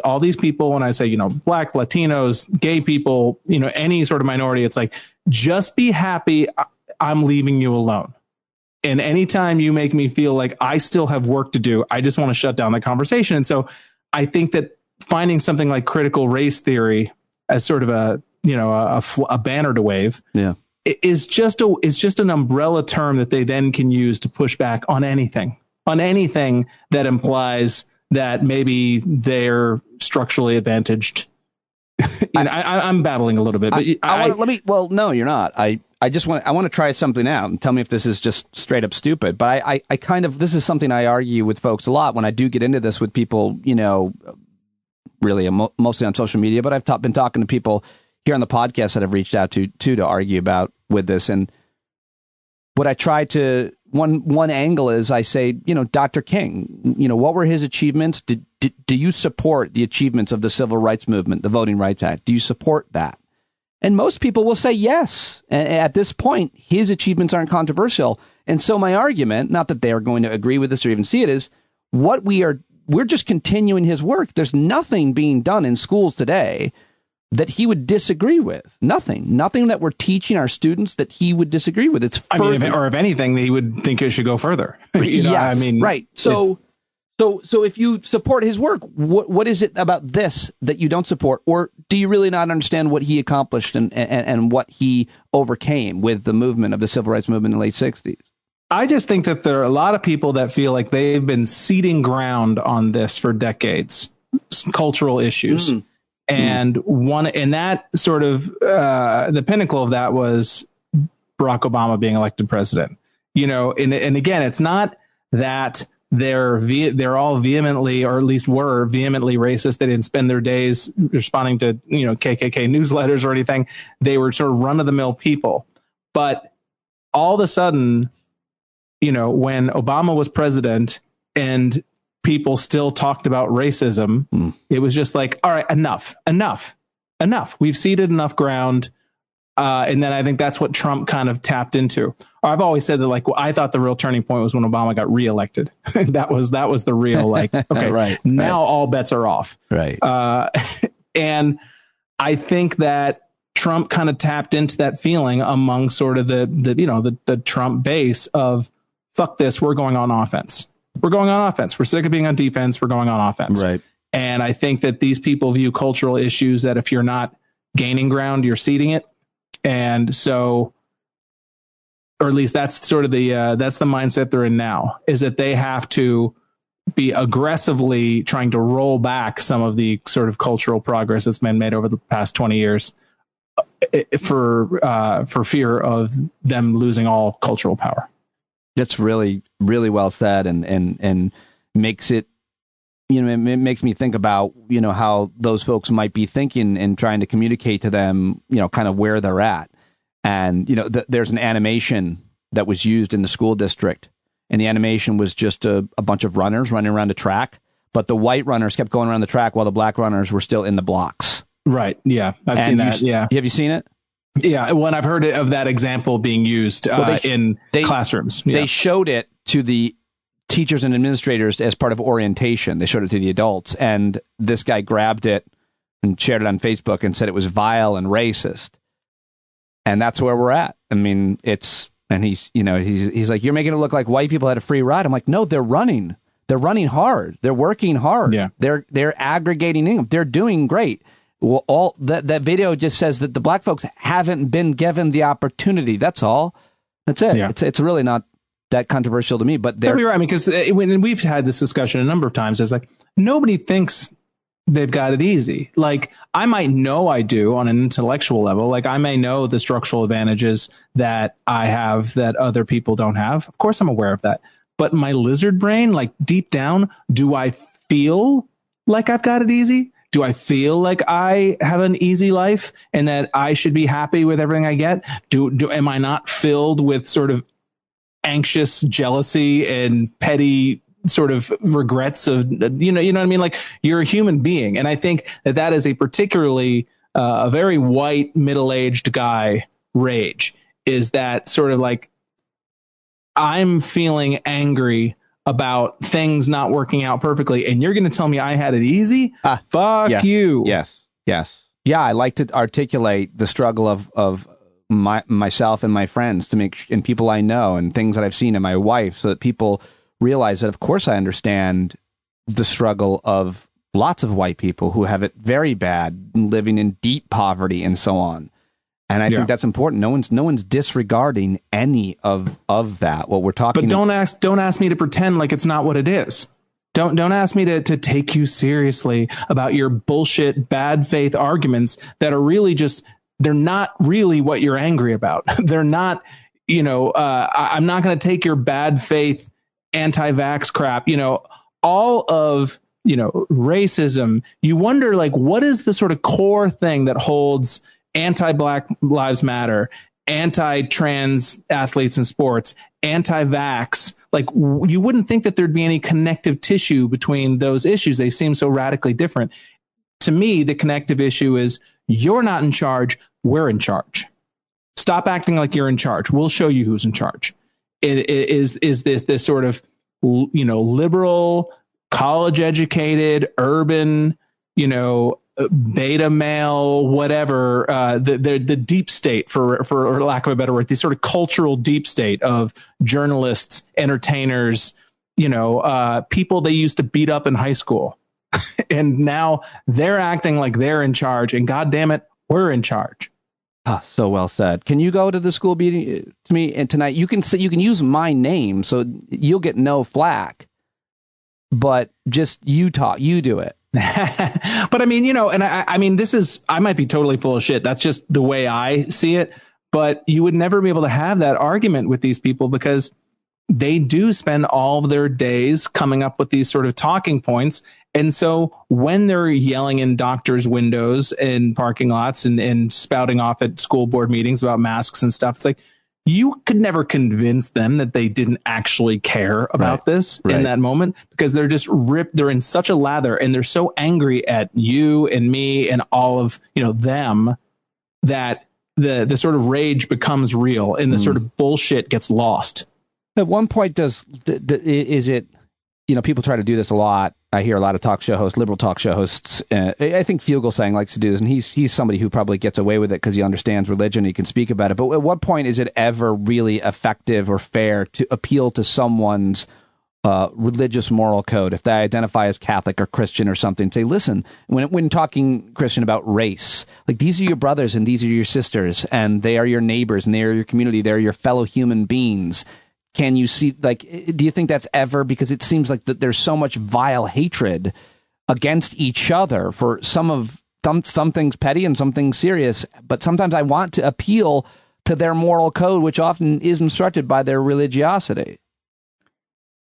all these people, when I say, black, Latinos, gay people, any sort of minority, it's like, just be happy I'm leaving you alone. And anytime you make me feel like I still have work to do, I just want to shut down the conversation. And so I think that finding something like critical race theory as sort of a banner to wave, is just an umbrella term that they then can use to push back on anything that implies that maybe they're structurally advantaged. I'm babbling a little bit, but no, you're not. I want to try something out and tell me if this is just straight up stupid. But I kind of, this is something I argue with folks a lot when I do get into this with people, you know, really mostly on social media. But I've been talking to people here on the podcast that I've reached out to argue about with this. And what I try to, one angle is I say, you know, Dr. King, you know, what were his achievements? Do you support the achievements of the Civil Rights Movement, the Voting Rights Act? Do you support that? And most people will say yes. And at this point, his achievements aren't controversial. And so my argument, not that they are going to agree with this or even see it, is we're just continuing his work. There's nothing being done in schools today that he would disagree with. Nothing that we're teaching our students that he would disagree with. It's further. I mean, or if anything, he would think it should go further. You know, yes, I mean, right. So if you support his work, what is it about this that you don't support? Or do you really not understand what he accomplished and what he overcame with the movement of the Civil Rights Movement in the late 60s? I just think that there are a lot of people that feel like they've been ceding ground on this for decades, cultural issues. Mm. And that sort of the pinnacle of that was Barack Obama being elected president. You know, and again, it's not that they're all vehemently, or at least were vehemently racist. They didn't spend their days responding to, you know, KKK newsletters or anything. They were sort of run of the mill people. But all of a sudden, you know, when Obama was president and people still talked about racism, it was just like, all right, enough. We've ceded enough ground. And then I think that's what Trump kind of tapped into. I've always said that, like, well, I thought the real turning point was when Obama got reelected. that was the real, like, okay, right, now all bets are off. Right. And I think that Trump kind of tapped into that feeling among sort of the Trump base of, fuck this, we're going on offense. We're sick of being on defense. We're going on offense. Right. And I think that these people view cultural issues that if you're not gaining ground, you're ceding it. And so, or at least that's sort of that's the mindset they're in now, is that they have to be aggressively trying to roll back some of the sort of cultural progress that's been made over the past 20 years for fear of them losing all cultural power. That's really, really well said, and makes it, you know, it makes me think about, you know, how those folks might be thinking and trying to communicate to them, you know, kind of where they're at. And, you know, there's an animation that was used in the school district, and the animation was just a bunch of runners running around a track, but the white runners kept going around the track while the black runners were still in the blocks. Right. Yeah. I've seen that. Yeah. Have you seen it? Yeah, when I've heard of that example being used in classrooms. Yeah. They showed it to the teachers and administrators as part of orientation. They showed it to the adults, and this guy grabbed it and shared it on Facebook and said it was vile and racist. And that's where we're at. I mean, he's like, you're making it look like white people had a free ride. I'm like, no, they're running. They're running hard. They're working hard. Yeah. They're aggregating income. They're doing great. Well, all that video just says that the black folks haven't been given the opportunity. That's all. That's it. Yeah. It's really not that controversial to me. But you're right. I mean, because when we've had this discussion a number of times, it's like nobody thinks they've got it easy. Like, I might know I do on an intellectual level. Like, I may know the structural advantages that I have that other people don't have. Of course, I'm aware of that. But my lizard brain, like deep down, do I feel like I've got it easy? Do I feel like I have an easy life and that I should be happy with everything I get? Am I not filled with sort of anxious jealousy and petty sort of regrets of, you know what I mean? Like, you're a human being. And I think that is a particularly a very white middle-aged guy rage, is that sort of like, I'm feeling angry about things not working out perfectly, and you're going to tell me I had it easy? Fuck yes, you. Yes. Yeah, I like to articulate the struggle of myself and my friends and people I know and things that I've seen in my wife, so that people realize that, of course, I understand the struggle of lots of white people who have it very bad, living in deep poverty and so on. And I think that's important. No one's disregarding any of that. What we're talking. But don't ask me to pretend like it's not what it is. Don't ask me to take you seriously about your bullshit bad faith arguments that are really just they're not really what you're angry about. They're not, I'm not going to take your bad faith anti-vax crap, all of, racism. You wonder, like, what is the sort of core thing that holds anti-Black Lives Matter, anti-trans athletes in sports, anti-vax? Like, you wouldn't think that there'd be any connective tissue between those issues. They seem so radically different. To me, the connective issue is you're not in charge. We're in charge. Stop acting like you're in charge. We'll show you who's in charge. It is this sort of, liberal, college educated, urban, beta male, whatever, the deep state, for lack of a better word, the sort of cultural deep state of journalists, entertainers, people they used to beat up in high school. And now they're acting like they're in charge, and God damn it, we're in charge. Ah, so well said. Can you go to the school meeting to me and tonight? You can use my name, so you'll get no flack. But just you do it. But I mean, and I mean, I might be totally full of shit. That's just the way I see it. But you would never be able to have that argument with these people because they do spend all of their days coming up with these sort of talking points. And so when they're yelling in doctors' windows and parking lots and spouting off at school board meetings about masks and stuff, it's like, you could never convince them that they didn't actually care about this in that moment, because they're just ripped. They're in such a lather and they're so angry at you and me and all of, them, that the sort of rage becomes real and the sort of bullshit gets lost. At one point, is it, people try to do this a lot. I hear a lot of talk show hosts, liberal talk show hosts. I think Fugelsang likes to do this, and he's somebody who probably gets away with it because he understands religion. He can speak about it. But at what point is it ever really effective or fair to appeal to someone's religious moral code if they identify as Catholic or Christian or something? Say, listen, when talking, Christian, about race, like, these are your brothers and these are your sisters, and they are your neighbors and they are your community. They're your fellow human beings. Can you see, like, do you think that's ever, because it seems like that there's so much vile hatred against each other for some things petty and some things serious, but sometimes I want to appeal to their moral code, which often is instructed by their religiosity.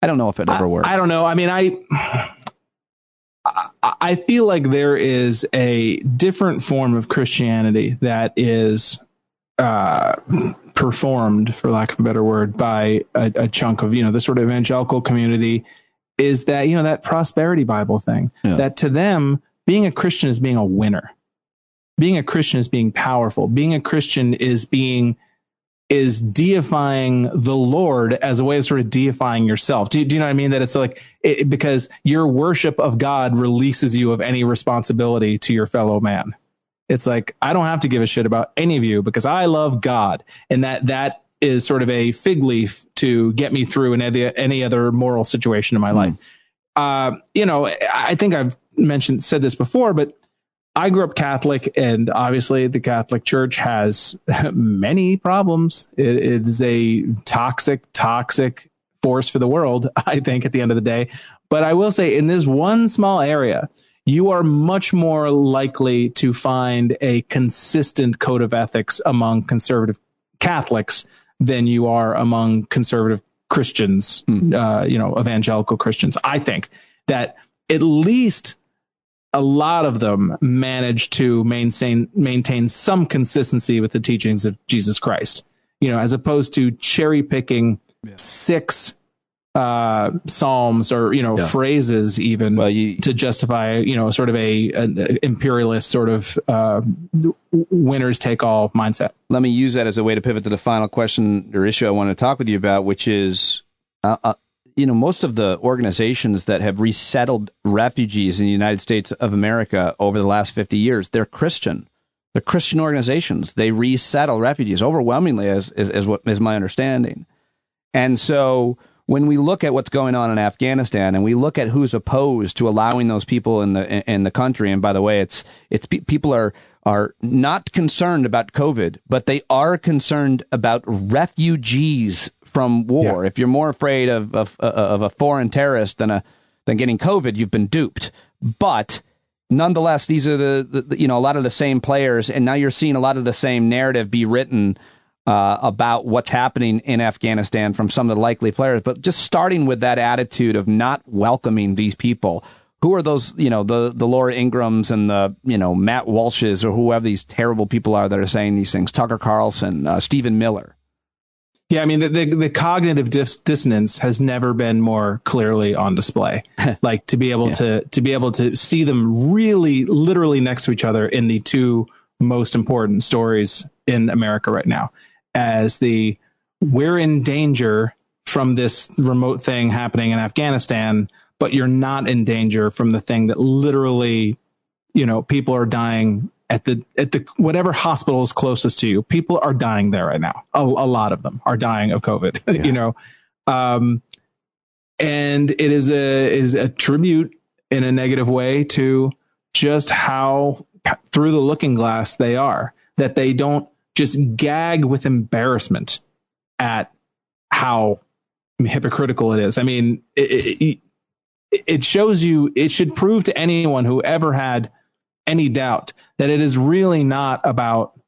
I don't know if it ever works. I don't know. I mean, I feel like there is a different form of Christianity that is performed, for lack of a better word, by a chunk of, the sort of evangelical community, is that, that prosperity Bible thing, that to them, being a Christian is being a winner. Being a Christian is being powerful. Being a Christian is deifying the Lord as a way of sort of deifying yourself. Do you know what I mean? That it's like, because your worship of God releases you of any responsibility to your fellow man. It's like, I don't have to give a shit about any of you because I love God. And that is sort of a fig leaf to get me through in any other moral situation in my life. I think I've said this before, but I grew up Catholic, and obviously the Catholic Church has many problems. It is a toxic force for the world, I think, at the end of the day. But I will say, in this one small area, you are much more likely to find a consistent code of ethics among conservative Catholics than you are among conservative Christians, evangelical Christians. I think that at least a lot of them manage to maintain some consistency with the teachings of Jesus Christ, as opposed to cherry picking 6 psalms or phrases even to justify sort of an imperialist sort of winners take all mindset. Let me use that as a way to pivot to the final question or issue I want to talk with you about, which is most of the organizations that have resettled refugees in the United States of America over the last 50 years, they're Christian. They're Christian organizations. They resettle refugees overwhelmingly, as what is my understanding. And so when we look at what's going on in Afghanistan and we look at who's opposed to allowing those people in the country, and by the way, it's people are not concerned about COVID, but they are concerned about refugees from war. Yeah. If you're more afraid of a foreign terrorist than getting COVID, you've been duped. But nonetheless, these are the a lot of the same players, and now you're seeing a lot of the same narrative be written about what's happening in Afghanistan from some of the likely players. But just starting with that attitude of not welcoming these people. Who are those, the Laura Ingrams and the, Matt Walshes or whoever these terrible people are that are saying these things? Tucker Carlson, Stephen Miller. Yeah, I mean, the cognitive dissonance has never been more clearly on display. Like to be able to see them really literally next to each other in the two most important stories in America right now, as we're in danger from this remote thing happening in Afghanistan, but you're not in danger from the thing that literally, people are dying at the whatever hospital is closest to you. People are dying there right now. A lot of them are dying of COVID, and it is a tribute in a negative way to just how through the looking glass they are, that they don't just gag with embarrassment at how hypocritical it is. I mean, it shows you, it should prove to anyone who ever had any doubt that it is really not about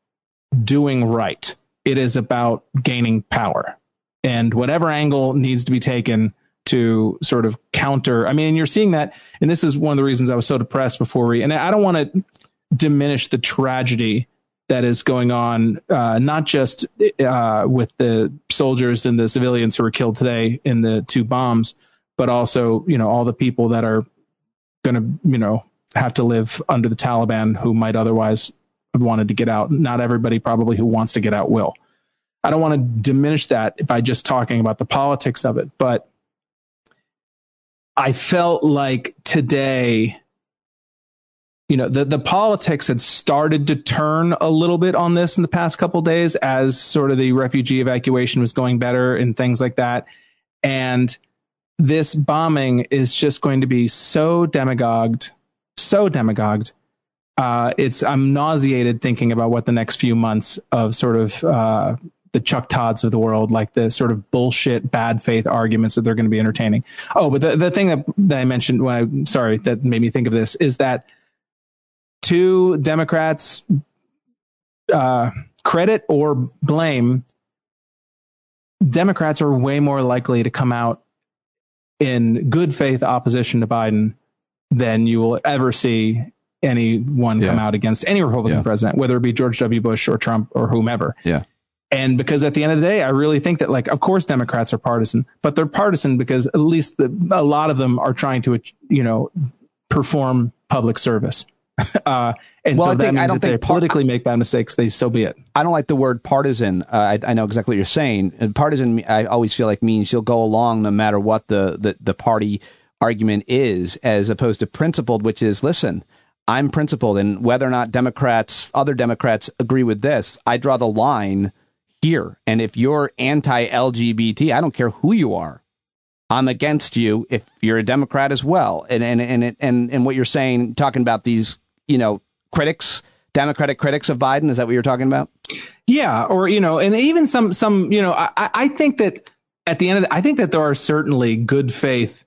doing right. It is about gaining power, and whatever angle needs to be taken to sort of counter. I mean, you're seeing that, and this is one of the reasons I was so depressed before and I don't want to diminish the tragedy that is going on, not just with the soldiers and the civilians who were killed today in the two bombs, but also, all the people that are going to, have to live under the Taliban who might otherwise have wanted to get out. Not everybody probably who wants to get out will. I don't want to diminish that by just talking about the politics of it, but I felt like today, the politics had started to turn a little bit on this in the past couple of days as sort of the refugee evacuation was going better and things like that. And this bombing is just going to be so demagogued. I'm nauseated thinking about what the next few months of sort of the Chuck Todds of the world, like the sort of bullshit, bad faith arguments that they're going to be entertaining. Oh, but the thing that I mentioned that made me think of this is that to Democrats, credit or blame, Democrats are way more likely to come out in good faith opposition to Biden than you will ever see anyone come out against any Republican president, whether it be George W. Bush or Trump or whomever. Yeah. And because at the end of the day, I really think that, of course, Democrats are partisan, but they're partisan because at least a lot of them are trying to, perform public service. So that means if they politically make bad mistakes, so be it. I don't like the word partisan. I know exactly what you're saying. And partisan, I always feel like means you'll go along no matter what the party argument is, as opposed to principled, which is, listen, I'm principled, and whether or not other Democrats agree with this, I draw the line here. And if you're anti-LGBT, I don't care who you are, I'm against you if you're a Democrat as well. And what you're saying, talking about these, critics, Democratic critics of Biden, is that what you're talking about? Yeah. Or, and even some, I think that at the end of I think that there are certainly good faith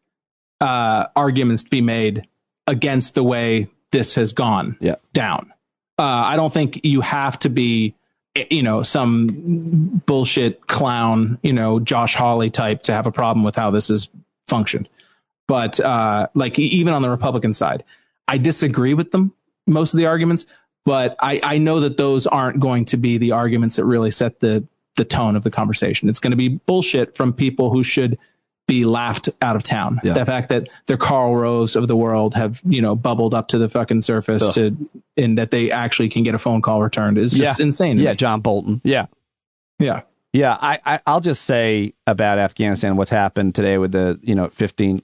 arguments to be made against the way this has gone down. I don't think you have to be, some bullshit clown, Josh Hawley type to have a problem with how this has functioned. But even on the Republican side, I disagree with them, most of the arguments, but I know that those aren't going to be the arguments that really set the tone of the conversation. It's going to be bullshit from people who should be laughed out of town. Yeah. The fact that the Karl Roves of the world have, bubbled up to the fucking surface and that they actually can get a phone call returned is just insane. Yeah. John Bolton. Yeah. Yeah. Yeah. I'll just say about Afghanistan, what's happened today with the, 15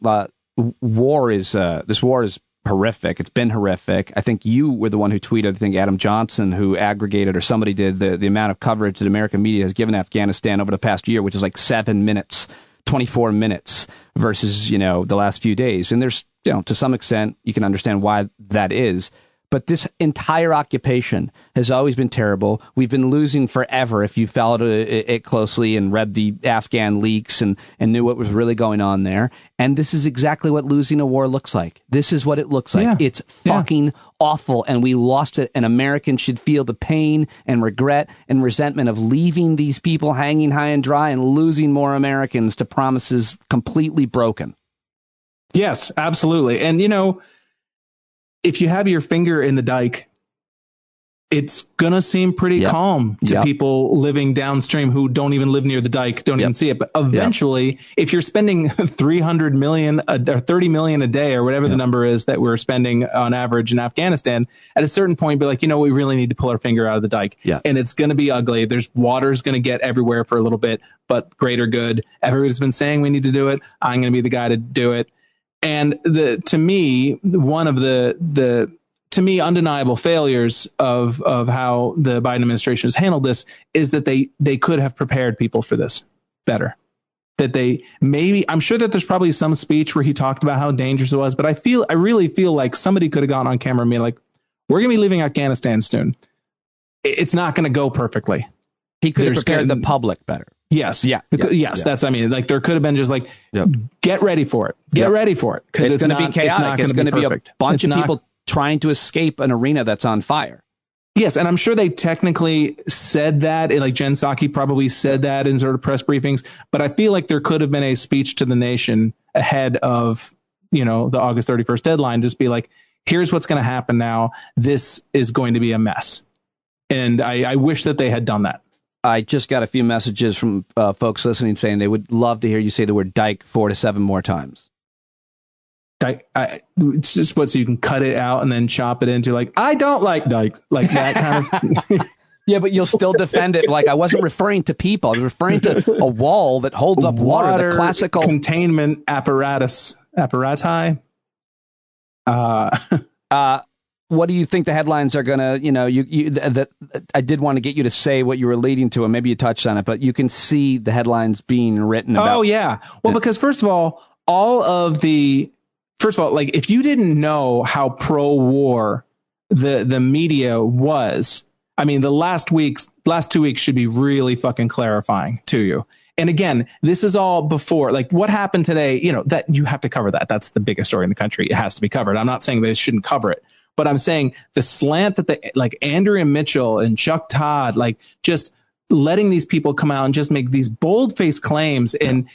war is, this war is horrific. It's been horrific. I think you were the one who tweeted, I think Adam Johnson, who aggregated, or somebody did, the amount of coverage that American media has given Afghanistan over the past year, which is like 7 minutes. 24 minutes versus, the last few days. And there's, to some extent, you can understand why that is. but this entire occupation has always been terrible. We've been losing forever if you followed it closely and read the Afghan leaks and knew what was really going on there. And this is exactly what losing a war looks like. This is what it looks like. Yeah. It's fucking awful, and we lost it, and Americans should feel the pain and regret and resentment of leaving these people hanging high and dry and losing more Americans to promises completely broken. Yes, absolutely. And, you know, if you have your finger in the dike, it's going to seem pretty calm to people living downstream who don't even live near the dike, don't even see it. But eventually, if you're spending 300 million or 30 million a day or whatever the number is that we're spending on average in Afghanistan, at a certain point, be like, you know, we really need to pull our finger out of the dike. And it's going to be ugly. There's water's going to get everywhere for a little bit, but greater good. Everybody's been saying we need to do it. I'm going to be the guy to do it. And to me, one of the undeniable failures of how the Biden administration has handled this is that they could have prepared people for this better. That I'm sure that there's probably some speech where he talked about how dangerous it was, but I really feel like somebody could have gone on camera and been like, we're going to be leaving Afghanistan soon. It's not going to go perfectly. He could have prepared the public better. Yes. That's, I mean, like there could have been just like, get ready for it. Get ready for it. Because it's going to be chaotic. It's going to be a bunch of people trying to escape an arena that's on fire. Yes. And I'm sure they technically said that, like Jen Psaki probably said that in sort of press briefings, but I feel like there could have been a speech to the nation ahead of, you know, the August 31st deadline. Just be like, here's what's going to happen now. This is going to be a mess. And I wish that they had done that. I just got a few messages from folks listening saying they would love to hear you say the word dike 4 to 7 more times. Dike, it's just so you can cut it out and then chop it into like, I don't like dike, like that kind of. Yeah, but you'll still defend it. Like I wasn't referring to people. I was referring to a wall that holds up water, the classical containment apparati. What do you think the headlines are going to, you know, I did want to get you to say what you were leading to, and maybe you touched on it, but you can see the headlines being written about. Oh, yeah. Well, because first of all, like if you didn't know how pro-war the media was, I mean, the last 2 weeks should be really fucking clarifying to you. And again, this is all before, like what happened today, you know, that you have to cover that. That's the biggest story in the country. It has to be covered. I'm not saying they shouldn't cover it. But I'm saying the slant that like Andrea Mitchell and Chuck Todd, like just letting these people come out and just make these bold-faced claims and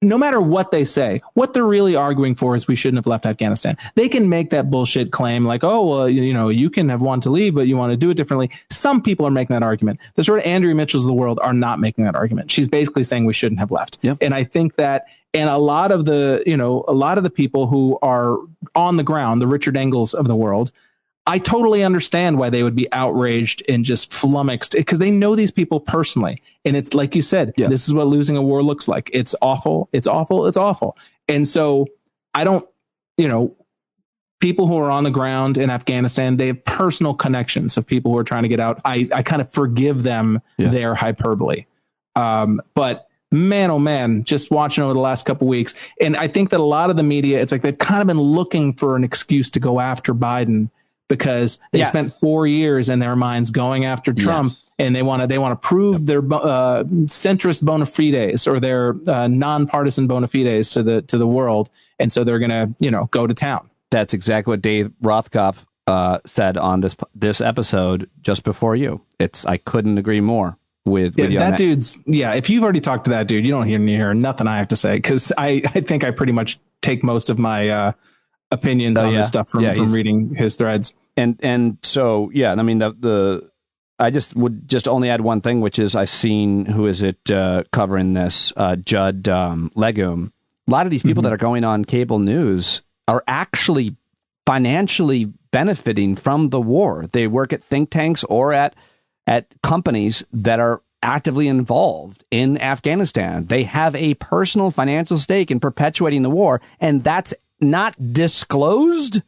no matter what they say, what they're really arguing for is we shouldn't have left Afghanistan. They can make that bullshit claim like, oh, well, you know, you can have wanted to leave, but you want to do it differently. Some people are making that argument. The sort of Andrea Mitchells of the world are not making that argument. She's basically saying we shouldn't have left. Yep. And I think that, and a lot of the people who are on the ground, the Richard Engels of the world, I totally understand why they would be outraged and just flummoxed because they know these people personally. And it's like you said, this is what losing a war looks like. It's awful. It's awful. It's awful. And so I don't, you know, people who are on the ground in Afghanistan, they have personal connections of people who are trying to get out. I kind of forgive them their hyperbole. But man, oh man, just watching over the last couple of weeks. And I think that a lot of the media, it's like they've kind of been looking for an excuse to go after Biden because they spent 4 years in their minds going after Trump, and they want to prove their centrist bona fides or their nonpartisan bona fides to the world, and so they're gonna go to town. That's exactly what Dave Rothkopf said on this episode just before you. I couldn't agree more with you. That dude's if you've already talked to that dude, you don't hear nothing I have to say because I think I pretty much take most of my opinions on this stuff from reading his threads. And so, I mean, I would only add one thing, which is I've seen, who is it covering this, Judd Legum. A lot of these people that are going on cable news are actually financially benefiting from the war. They work at think tanks or at companies that are actively involved in Afghanistan. They have a personal financial stake in perpetuating the war, and that's not disclosed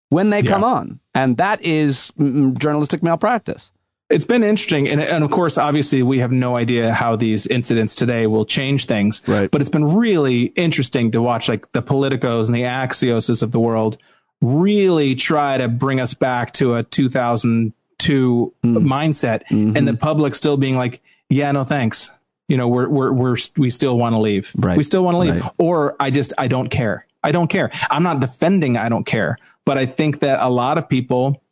when they come on. And that is journalistic malpractice. It's been interesting. And of course, obviously, we have no idea how these incidents today will change things. Right. But it's been really interesting to watch like the Politicos and the Axioses of the world really try to bring us back to a 2002 mindset, and the public still being like, yeah, no thanks. You know, we still want to leave. Right. We still want to leave. Right. Or I don't care. I don't care. I'm not defending I don't care. But I think that a lot of people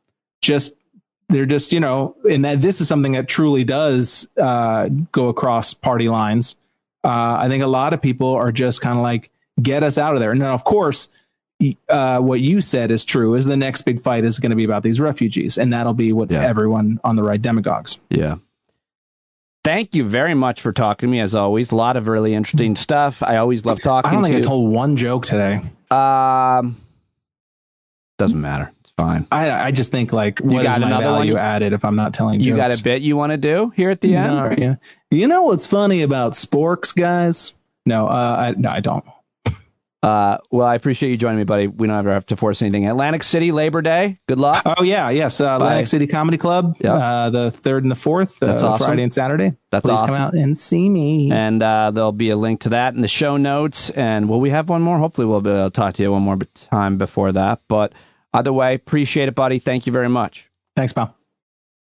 they're just, you know, and that this is something that truly does go across party lines. I think a lot of people are just kind of like, get us out of there. And then, of course, what you said is true, is the next big fight is going to be about these refugees. And that'll be what everyone on the right, demagogues. Yeah. Thank you very much for talking to me, as always. A lot of really interesting stuff. I always love talking to you. I don't think I told one joke today. Doesn't matter. It's fine. I just think, like, what is my value added if I'm not telling jokes? You got a bit you want to do here at the end? No, yeah. You know what's funny about sporks, guys? No, I don't. Well, I appreciate you joining me, buddy. We don't ever have to force anything. Atlantic City, Labor Day. Good luck. Oh, yeah. Yes. Atlantic City Comedy Club, the 3rd and the 4th, That's awesome. Friday and Saturday. That's Please awesome. come out and see me. And there'll be a link to that in the show notes. And will we have one more? Hopefully we'll be able to talk to you one more time before that. But either way, appreciate it, buddy. Thank you very much. Thanks, pal.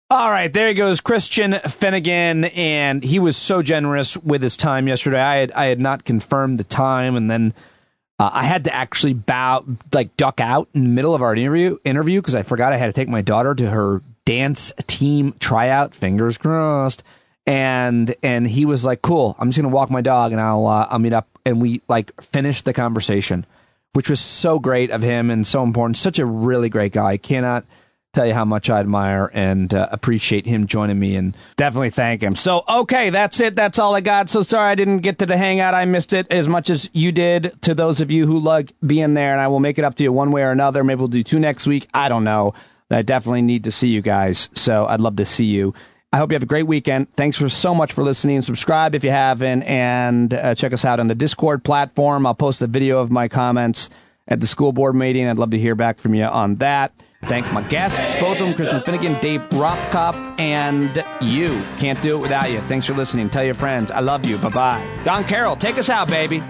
All right, there he goes, Christian Finnegan, and he was so generous with his time yesterday. I had not confirmed the time, and then I had to actually duck out in the middle of our interview because I forgot I had to take my daughter to her dance team tryout. Fingers crossed. And he was like, "Cool, I'm just gonna walk my dog, and I'll meet up." And we finished the conversation, which was so great of him and so important. Such a really great guy. I cannot tell you how much I admire and appreciate him joining me, and definitely thank him. So, okay, that's it. That's all I got. So sorry I didn't get to the hangout. I missed it as much as you did. To those of you who like being there, and I will make it up to you one way or another. Maybe we'll do 2 next week. I don't know. I definitely need to see you guys. So I'd love to see you. I hope you have a great weekend. Thanks so much for listening. Subscribe if you haven't, and check us out on the Discord platform. I'll post a video of my comments at the school board meeting. I'd love to hear back from you on that. Thank my guests, both of them, Christian Finnegan, Dave Rothkopf, and you. Can't do it without you. Thanks for listening. Tell your friends. I love you. Bye-bye. Don Carroll, take us out, baby.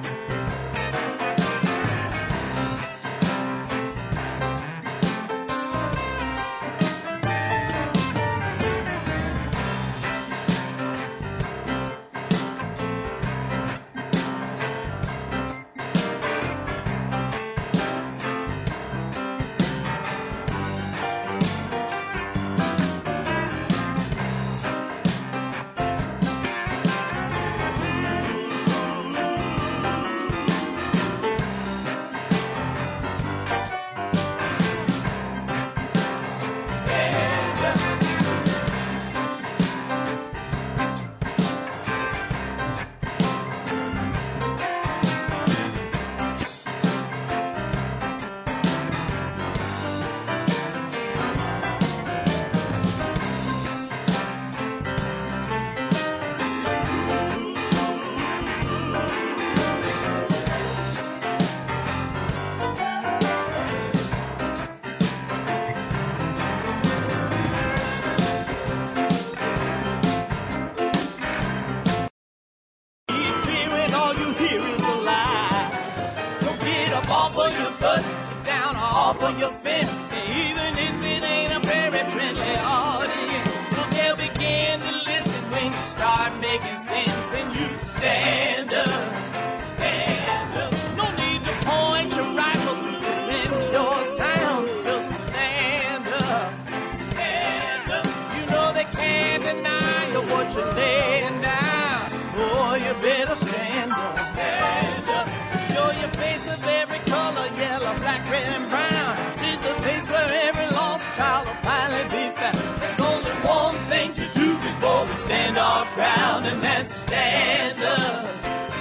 Stand our ground, and that's stand up,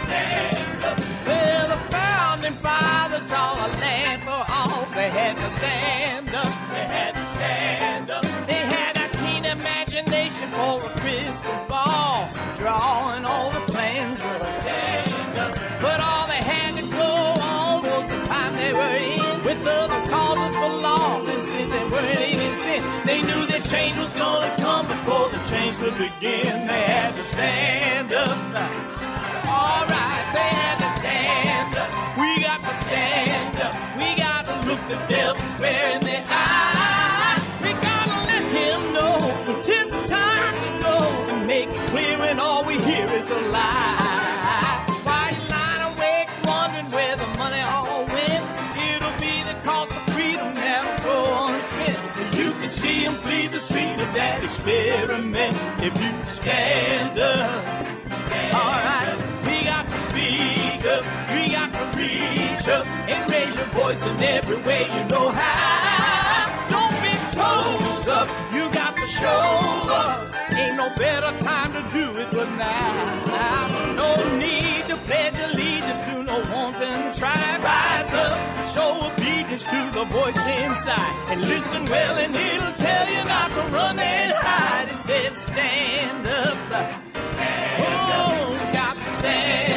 stand up. Well, the founding fathers saw a land for all. They had to stand up, they had to stand up. They had a keen imagination for a crystal ball, drawing all the plans of stand up. But all they had to go on was the time they were in, with other causes for laws, and since they weren't even sin, they knew that change was gonna come before the change could begin. They had to stand up. All right, they had to stand up. We got to stand up. We got to look the the devil square in the eye. We gotta let him know it's his time to go and make it clear when all we hear is a lie. Why you lying awake wondering where the money all went? It'll be the cost of freedom that'll go unspent. You can see him flee the scene of that experiment if you stand up. Alright, we got to speak up, we got to reach up and raise your voice in every way you know how. Don't be toes up, you got to show up. Ain't no better time to do it but now. No need to pledge allegiance to no wanton tribe. Rise up, show obedience to the voice inside, and listen well and it'll tell you not to run and hide. It says stand up, stand up, got to stand